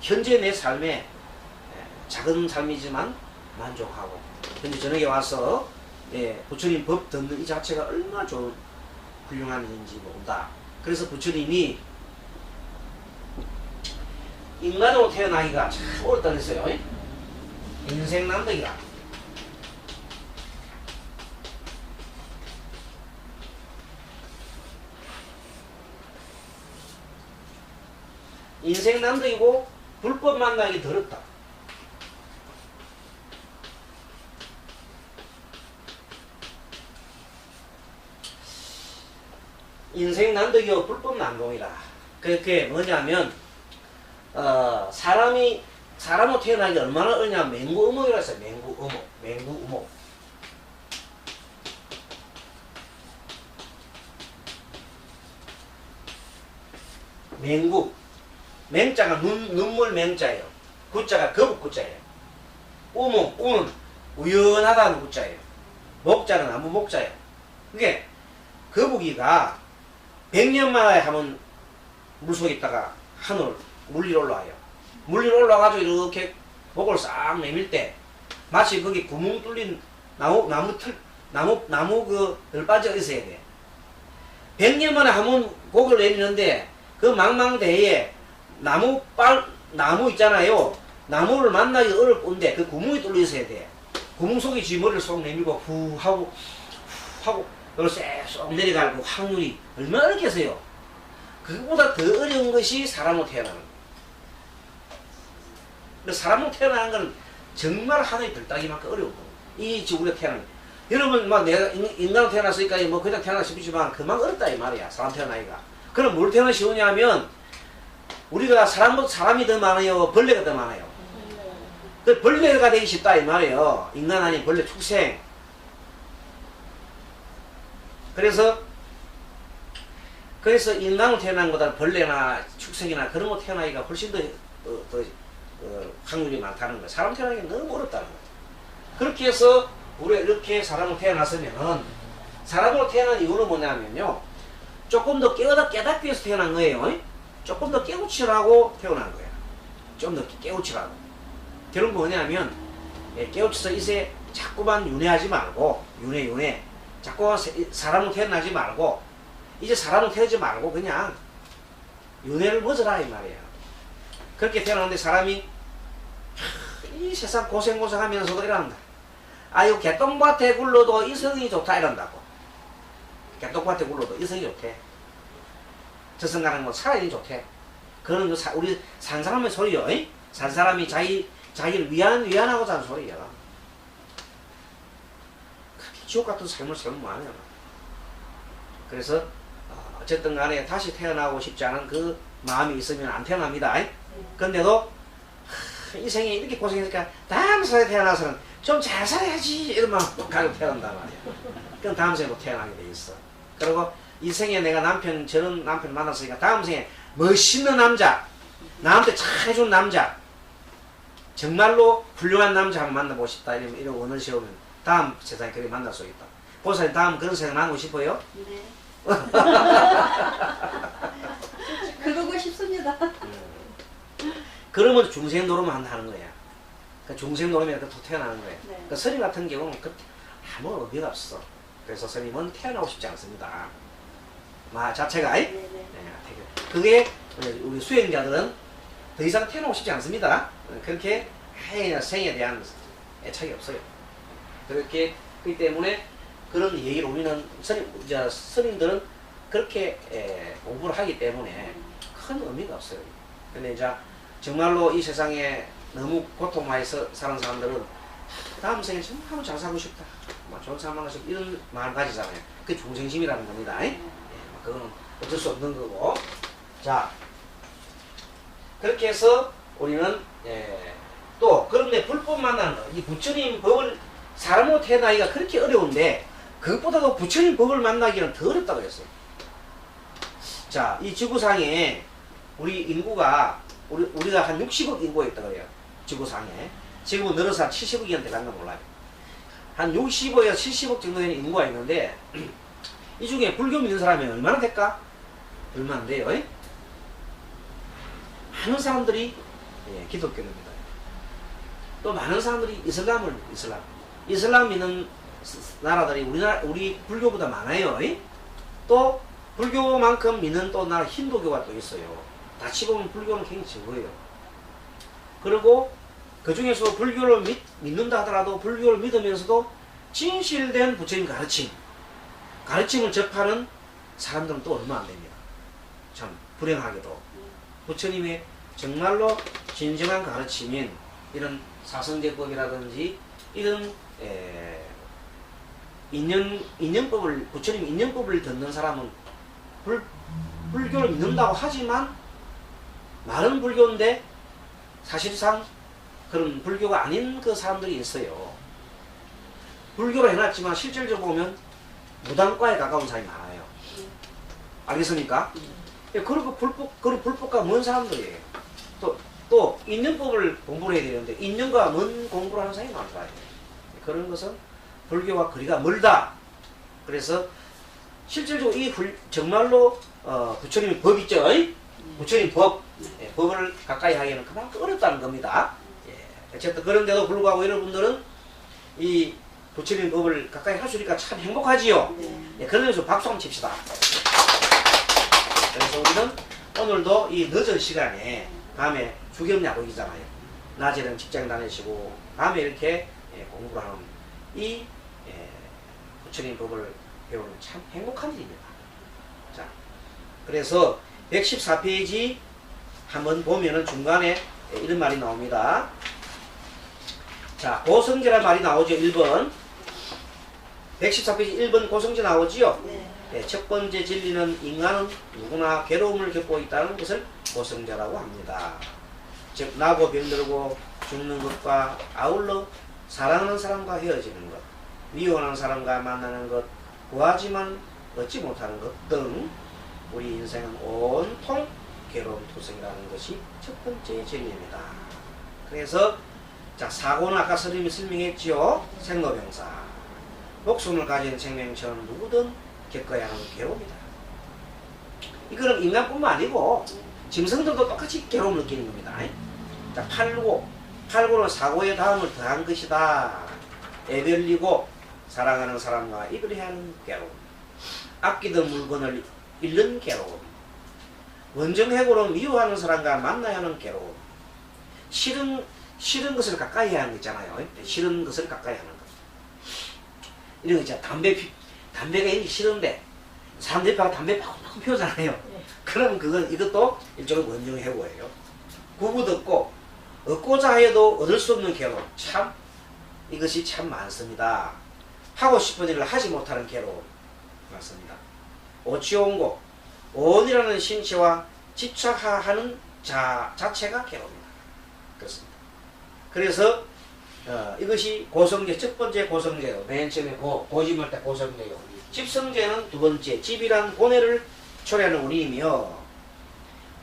현재 내 삶에 작은 삶이지만 만족하고 현재 저녁에 와서 부처님 법 듣는 이 자체가 얼마나 좋은 훌륭한 일인지 모른다. 그래서 부처님이 인간으로 태어나기가 참 어렵다 그랬어요. 인생 난득이라. 인생 난득이고 불법 만나기 더럽다. 인생 난득이요 불법 난동이라. 그게 뭐냐면 사람으로 태어나기 얼마나 어려냐. 맹구어목이라 했어요. 맹구어목. 맹구. 맹자가 눈물 맹자예요. 구자가 거북 구자예요. 우목, 우는 우연하다는 구자예요. 목자는 나무 목자예요. 그게 거북이가 100년 만에 하면 물속에 있다가 하늘 물리 올라와요. 물리 올라와가지고 이렇게 목을 싹 내밀 때 마치 거기 구멍 뚫린 나무 그 열바지가 있어야 돼. 100년 만에 하면 목을 내미는데 그 망망대해에 나무 있잖아요. 나무를 만나기 어렵던데 그 구멍이 뚫려 있어야 돼. 구멍 속에 쥐 머리를 쏙 내밀고 후 하고 그걸 쏙 내려가고 확률이 얼마나 어렵겠어요. 그것보다 더 어려운 것이 사람으로 태어나는 거예요. 사람으로 태어나는 건 정말 하늘이 별따기만큼 어려운 거예요. 이 지구에 태어나는 거예요. 여러분 막 내가 인간으로 태어났으니까 뭐 그냥 태어나 싶지만 그만 어렵다 이 말이야. 사람 태어나기가. 그럼 뭘 태어나 쉬우냐면 우리가 사람보다 사람이 더 많아요, 벌레가 더 많아요. 그 벌레가 되기 쉽다 이 말이에요. 인간 아닌 벌레 축생. 그래서 인간으로 태어난 것보다 벌레나 축생이나 그런 거 태어나기가 훨씬 더 확률이 많다는 거예요. 사람 태어나기가 너무 어렵다는 거예요. 그렇게 해서 우리가 이렇게 사람으로 태어났으면은 사람으로 태어난 이유는 뭐냐면요. 조금 더 깨닫기 위해서 태어난 거예요. 조금 더 깨우치라고 태어난 거예요. 좀 더 깨우치라고. 결국 뭐냐면 깨우쳐서 이제 자꾸만 윤회하지 말고 윤회 자꾸 사람으로 태어나지 말고 이제 사람으로 태어나지 말고 그냥 윤회를 멎어라 이 말이야. 그렇게 태어났는데 사람이 이 세상 고생하면서도 이런다. 아유 개똥밭에 굴러도 이성이 좋다 이런다고. 개똥밭에 굴러도 이성이 좋대. 저승가는 뭐 살아있는 좋대. 그거는 우리 산 사람의 소리요. 산 사람이 자기를 위안하고자 하는 소리야. 지옥 같은 삶을 살면 뭐하냐. 그래서 어쨌든 간에 다시 태어나고 싶지 않은 그 마음이 있으면 안 태어납니다. 근데도 이 생에 이렇게 고생했으니까 다음 생에 태어나서는 좀 잘 살아야지 이런 마음 가지고 태어난단 말이야. 그럼 다음 생에 또 태어나게 돼 있어. 그리고 이 생에 내가 저런 남편 만났으니까 다음 생에 멋있는 남자, 나한테 잘해준 남자, 정말로 훌륭한 남자 한번 만나보고 싶다 이런 원을 세우면 다음 세상에 그렇게 만날 수 있다. 보살님 다음 그런 세상 만나고 싶어요? 네. 그러고 싶습니다. 그러면 중생 노름을 한다는 거야. 그 중생 노름에 또 태어나는 거야. 네. 그 스님 같은 경우는 아무 의미가 없어. 그래서 스님은 태어나고 싶지 않습니다. 자체가 네네. 그게 우리 수행자들은 더 이상 태어나고 싶지 않습니다. 그렇게 생에 대한 애착이 없어요. 그렇기 때문에 그런 얘기를 우리는 스님들은 그렇게 공부를 하기 때문에 큰 의미가 없어요. 근데 이제 정말로 이 세상에 너무 고통 많이 사는 사람들은 다음 생에 정말 잘 살고 싶다. 좋은 사람 만나고 싶다. 이런 마음을 가지잖아요. 그게 중생심이라는 겁니다. 그건 어쩔 수 없는 거고. 자, 그렇게 해서 우리는 또 그런데 불법 만나는 거, 이 부처님 법을 사람으로 태어나기가 그렇게 어려운데 그것보다도 부처님 법을 만나기는 더 어렵다고 그랬어요. 자, 이 지구상에 우리 인구가 우리가 한 60억 인구가 있다 그래요. 지구상에. 지금은 늘어서 한 70억이한테 간가 몰라요. 한 60억에서 70억 정도 되는 인구가 있는데 이 중에 불교 믿는 사람이 얼마나 될까? 얼마 안 돼요. 많은 사람들이 기독교를 믿어요. 또 많은 사람들이 이슬람 믿는 나라들이 우리 불교보다 많아요. 또 불교만큼 믿는 또 나라 힌두교가 또 있어요. 다 치고보면 불교는 굉장히 적어요. 그리고 그 중에서 불교를 믿는다 하더라도 불교를 믿으면서도 진실된 부처님 가르침을 접하는 사람들은 또 얼마 안 됩니다. 참 불행하게도 부처님의 정말로 진정한 가르침인 이런 사성제법이라든지 이런 인연법을 부처님 인연법을 듣는 사람은 불교를 믿는다고 하지만 말은 불교인데 사실상 그런 불교가 아닌 그 사람들이 있어요. 불교로 해놨지만 실질적으로 보면 무당과에 가까운 사람이 많아요. 알겠습니까? 그리고 불법과 먼 사람들이에요. 또 인연법을 공부를 해야 되는데 인연과 먼 공부를 하는 사람이 많다. 그런 것은 불교와 거리가 멀다. 그래서 실질적으로 정말로 부처님의 법 있죠. 부처님 법을 가까이 하기에는 그만큼 어렵다는 겁니다. 어쨌든 그런데도 불구하고 여러분들은 이 부처님 법을 가까이 할 수 있으니까 참 행복하지요. 그러면서 박수 한번 칩시다. 그래서 우리는 오늘도 이 늦은 시간에 밤에 주겸야독이잖아요. 낮에는 직장 다니시고 밤에 이렇게 공부를 하는 이 부처님 법을 배우는 참 행복한 일입니다. 자, 그래서 114페이지 한번 보면은 중간에 이런 말이 나옵니다. 자, 고성제란 말이 나오죠. 1번 114페이지 1번 고성제 나오지요. 네, 첫 번째 진리는 인간은 누구나 괴로움을 겪고 있다는 것을 고성제라고 합니다. 즉 나고 병들고 죽는 것과 아울러 사랑하는 사람과 헤어지는 것, 미워하는 사람과 만나는 것, 구하지만 얻지 못하는 것 등 우리 인생은 온통 괴로움 투성이라는 것이 첫 번째 진리입니다. 그래서 자, 사고는 아까 스님이 설명했지요. 생로병사. 목숨을 가진 생명체는 누구든 겪어야 하는 괴로움이다. 이거는 인간뿐만 아니고 짐승들도 똑같이 괴로움을 느끼는 겁니다. 자, 팔고는 사고의 다음을 더한 것이다. 애별리고 사랑하는 사람과 이별해야 하는 괴로움, 아끼던 물건을 잃는 괴로움, 원정해고로 미워하는 사람과 만나야 하는 괴로움, 싫은 것을 가까이 하는 거 있잖아요. 싫은 것을 가까이 하는 것. 이런 거 있잖아요. 담배가 이렇게 싫은데 사람들이 담배 팍 피우잖아요. 그럼 이것도 일종의 원정해고예요. 구부듣고 얻고자 해도 얻을 수 없는 괴로움. 참 이것이 참 많습니다. 하고 싶은 일을 하지 못하는 괴로움 맞습니다. 오치온고 온이라는 신체와 집착하는 자체가 괴로움이다. 그렇습니다. 그래서 이것이 고성제 첫 번째 고성제요. 맨 처음에 고집할 때 고성제요. 집성제는 두 번째 집이란 고뇌를 초래하는 운이며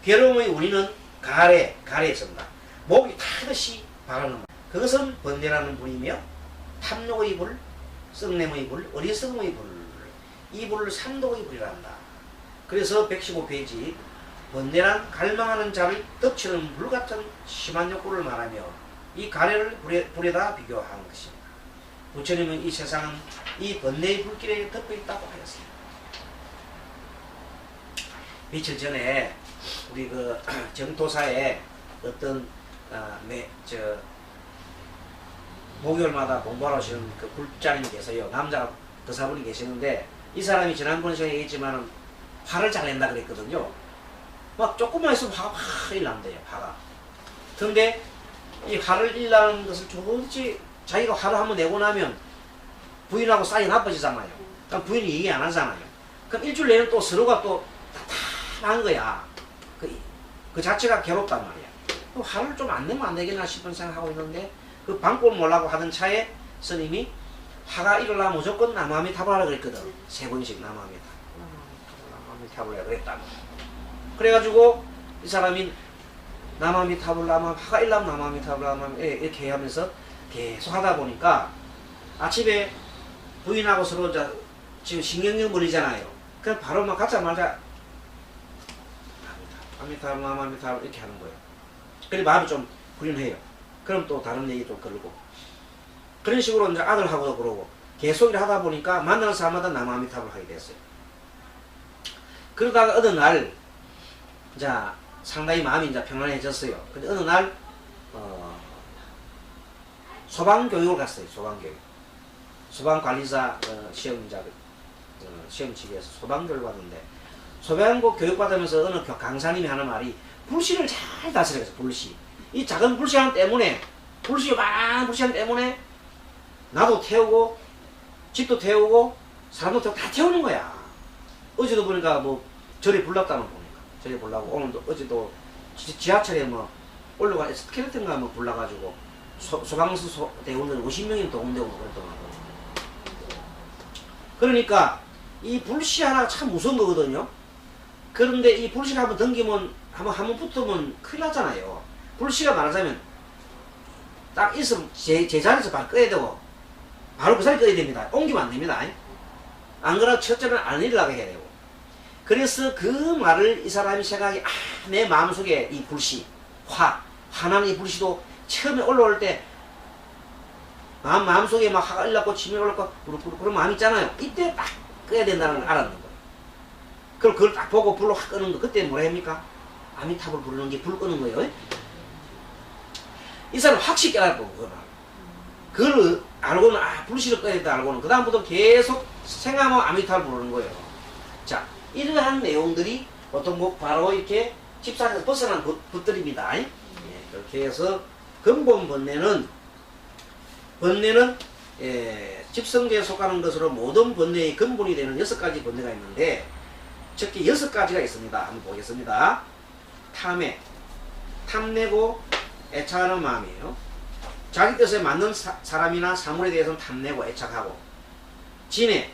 괴로움의 운이는 가래에 있습니다. 목이 타듯이 바라는 그것은 번뇌라는 불이며 탐욕의 불, 썩냄의 불, 어리석음의 불, 이 불을 삼독의 불이란다. 그래서 115페이지 번뇌란 갈망하는 자를 덮치는 불같은 심한 욕구를 말하며 이 가래를 불에다 비교한 것입니다. 부처님은 이 세상은 이 번뇌의 불길에 덮여 있다고 하였습니다. 며칠 전에 우리 그 정토사에 어떤 목요일마다 공부하러 오시는 그 굴자님이 계세요. 남자 도사분이 계시는데 이 사람이 지난번에 제가 얘기했지만 화를 잘 낸다 그랬거든요. 막 조금만 있으면 화가 확 일난대요. 화가. 근데 이 화를 일나는 것을 도대체 자기가 화를 한번 내고 나면 부인하고 싸이 나빠지잖아요. 그럼 부인이 얘기 안 하잖아요. 그럼 일주일 내는 또 서로가 또 답답한 거야. 그 자체가 괴롭단 말이야. 화를 좀 안 내면 안 되겠나 싶은 생각하고 있는데 그 방법을 몰라고 하던 차에 스님이 화가 일어나면 무조건 남아미타불 하라 그랬거든. 3번씩 남아미타불 하라 그랬다. 그래가지고 이 사람이 남아미타불 화가 일어나면 남아미타불 이렇게 하면서 계속 하다 보니까 아침에 부인하고 서로 지금 신경전 벌이잖아요. 그럼 바로 막 갖자마자 남아미타불 이렇게 하는 거예요. 그래 마음이 좀 불안해요. 그럼 또 다른 얘기 좀 그러고 그런 식으로 이제 아들하고도 그러고 계속 일을 하다 보니까 만나는 사람마다 남아미타불 하게 됐어요. 그러다가 어느 날 상당히 마음이 이제 평안해졌어요. 근데 어느 날 소방교육을 갔어요. 소방관리사 시험치기에서 소방교육을 받는데 소방국 교육받으면서 어느 강사님이 하는 말이 불씨를 잘 다스려서 불씨. 이 작은 불씨함 때문에 불씨함 때문에 나도 태우고 집도 태우고 사람도 태우고 다 태우는 거야. 어제도 보니까 뭐 절에 불났다는 보니까 절에 불나고 오늘도 어제도 지하철에 올라가 스켈레톤가 불나가지고 소방서 대원들 50명이 동원되고 그랬던 거고. 그러니까 이 불씨 하나 참 무서운 거거든요. 그런데 이 불씨를 한번 던기면 한번 붙으면 큰일 나잖아요. 불씨가 말하자면 딱 있으면 제 자리에서 바로 끄야 되고 바로 그 자리에 끄야 됩니다. 옮기면 안 됩니다. 안 그러면 첫째는 안 일어나게 해야 되고. 그래서 그 말을 이 사람이 생각이 내 마음속에 이 불씨 화나는 이 불씨도 처음에 올라올 때 마음속에 막 화가 일어나고 치밀 올라고 그런 마음 있잖아요. 이때 딱 끄야 된다는 걸 알았는 거예요. 그럼 그걸 딱 보고 불로 확 끄는 거 그때 뭐라 합니까? 아미타불 부르는 게 불 끄는 거예요. 이 사람 확실히 깨달고 그걸 알고는 불씨를 꺼야 된다 알고는 그 다음부터 계속 생각하면 아미타불 부르는 거예요. 자, 이러한 내용들이 보통 바로 이렇게 집사에서 벗어난 것들입니다. 그렇게 해서 근본 번뇌는 집성제에 속하는 것으로 모든 번뇌의 근본이 되는 6가지 번뇌가 있는데 특히 6가지가 있습니다. 한번 보겠습니다. 탐내고 애착하는 마음이에요. 자기 뜻에 맞는 사람이나 사물에 대해서는 탐내고 애착하고. 진해,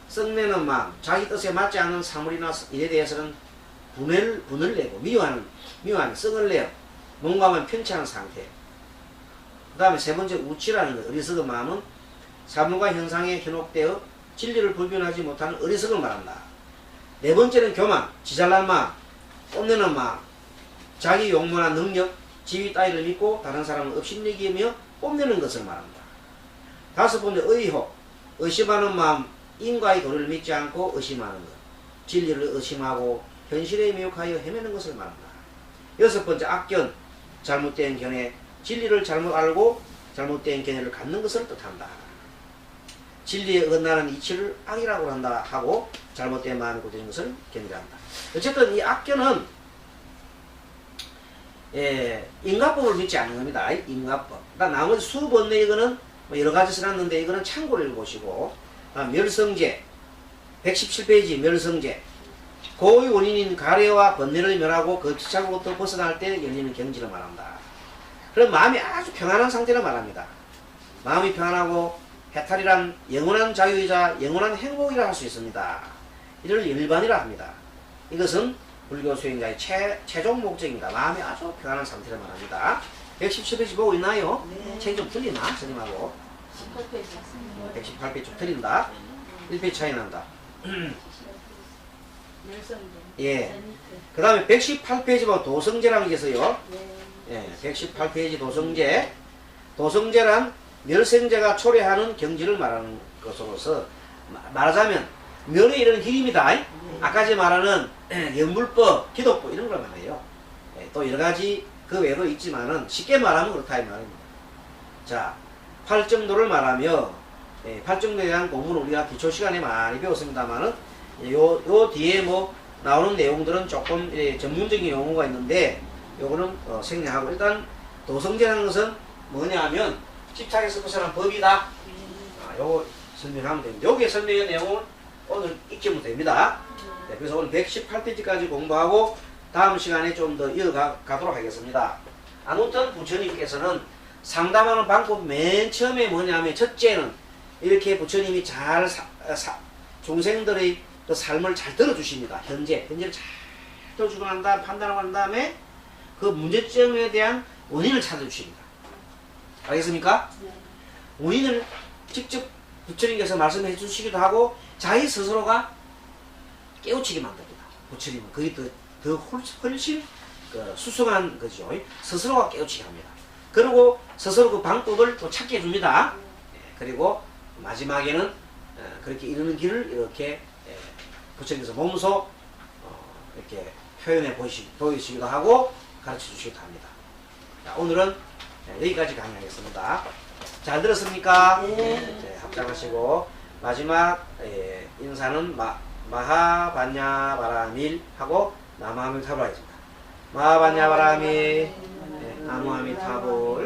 썩내는 마음, 자기 뜻에 맞지 않는 사물이나 일에 대해서는 분을 내고 미워하는 썩을 내어 뭔가만 편치 않은 상태. 그 다음에 세 번째 우치라는 것, 어리석은 마음은 사물과 현상에 현혹되어 진리를 불변하지 못하는 어리석을 말한다. 네 번째는 교만, 지잘난 마음, 뽐내는 마음, 자기 용모나 능력, 지위 따위를 믿고 다른 사람을 업신여기며 뽐내는 것을 말한다. 다섯 번째 의호. 의심하는 마음, 인과의 도리를 믿지 않고 의심하는 것. 진리를 의심하고 현실에 미혹하여 헤매는 것을 말한다. 여섯 번째 악견. 잘못된 견해. 진리를 잘못 알고 잘못된 견해를 갖는 것을 뜻한다. 진리에 어긋나는 이치를 악이라고 한다 하고 잘못된 마음이 고되는 것을 견디한다. 어쨌든 이 악견은 인과법을 믿지 않는 겁니다. 인과법. 나머지 수번내 이거는 뭐 여러 가지 써놨는데 이거는 참고를 읽어보시고, 멸성제 117페이지 멸성제. 고의 원인인 가래와 번뇌를 멸하고 그 지착으로부터 벗어날 때 열리는 경지를 말한다. 그럼 마음이 아주 평안한 상태를 말합니다. 마음이 평안하고 해탈이란 영원한 자유이자 영원한 행복이라 할 수 있습니다. 이를 일반이라 합니다. 이것은 불교 수행자의 최종 목적입니다. 마음이 아주 평안한 상태를 말합니다. 117페이지 보고 있나요? 네. 책이 좀 틀리나? 선생님하고 18페이지. 118페이지 좀 틀린다. 1페이지 차이 난다. 예. 그 다음에 118페이지 보면 도성제라는 게 있어요. 예, 118페이지 도성제. 도성제란 멸생제가 초래하는 경지를 말하는 것으로서 말하자면 멸에 이르는 길입니다. 아까 제 말하는 연불법, 기독법 이런 걸 말해요. 예, 또 여러 가지 그 외에도 있지만은 쉽게 말하면 그렇다 이 말입니다. 자, 팔정도를 말하며 팔정도에 대한 공부는 우리가 기초 시간에 많이 배웠습니다만은 요 뒤에 뭐 나오는 내용들은 조금 전문적인 용어가 있는데 요거는 생략하고 일단 도성제라는 것은 뭐냐 하면 집착에서 벗어난 법이다. 요거 설명하면 됩니다. 여기에 설명의 내용은 오늘 익히면 됩니다. 네, 그래서 오늘 118페이지까지 공부하고 다음 시간에 좀 더 이어가도록 하겠습니다. 아무튼 부처님께서는 상담하는 방법 맨 처음에 뭐냐면 첫째는 이렇게 부처님이 잘 중생들의 그 삶을 잘 들어주십니다. 현재를 잘 들어주고 난 다음 판단하고 난 다음에 그 문제점에 대한 원인을 찾아주십니다. 알겠습니까? 네. 원인을 직접 부처님께서 말씀해 주시기도 하고 자기 스스로가 깨우치게 만듭니다. 부처님은 그게 더 훨씬 수승한 거죠. 스스로가 깨우치게 합니다. 그리고 스스로 그 방법을 또 찾게 해줍니다. 그리고 마지막에는 그렇게 이르는 길을 이렇게 부처님께서 몸소 이렇게 표현해 보이시기도 하고 가르쳐 주시기도 합니다. 자, 오늘은 여기까지 강의하겠습니다. 잘 들었습니까? 네. 합장하시고 마지막 인사는 마하반야 바라밀 하고 나무아미타불 하겠습니다. 마하반야 바라밀 나무아미타불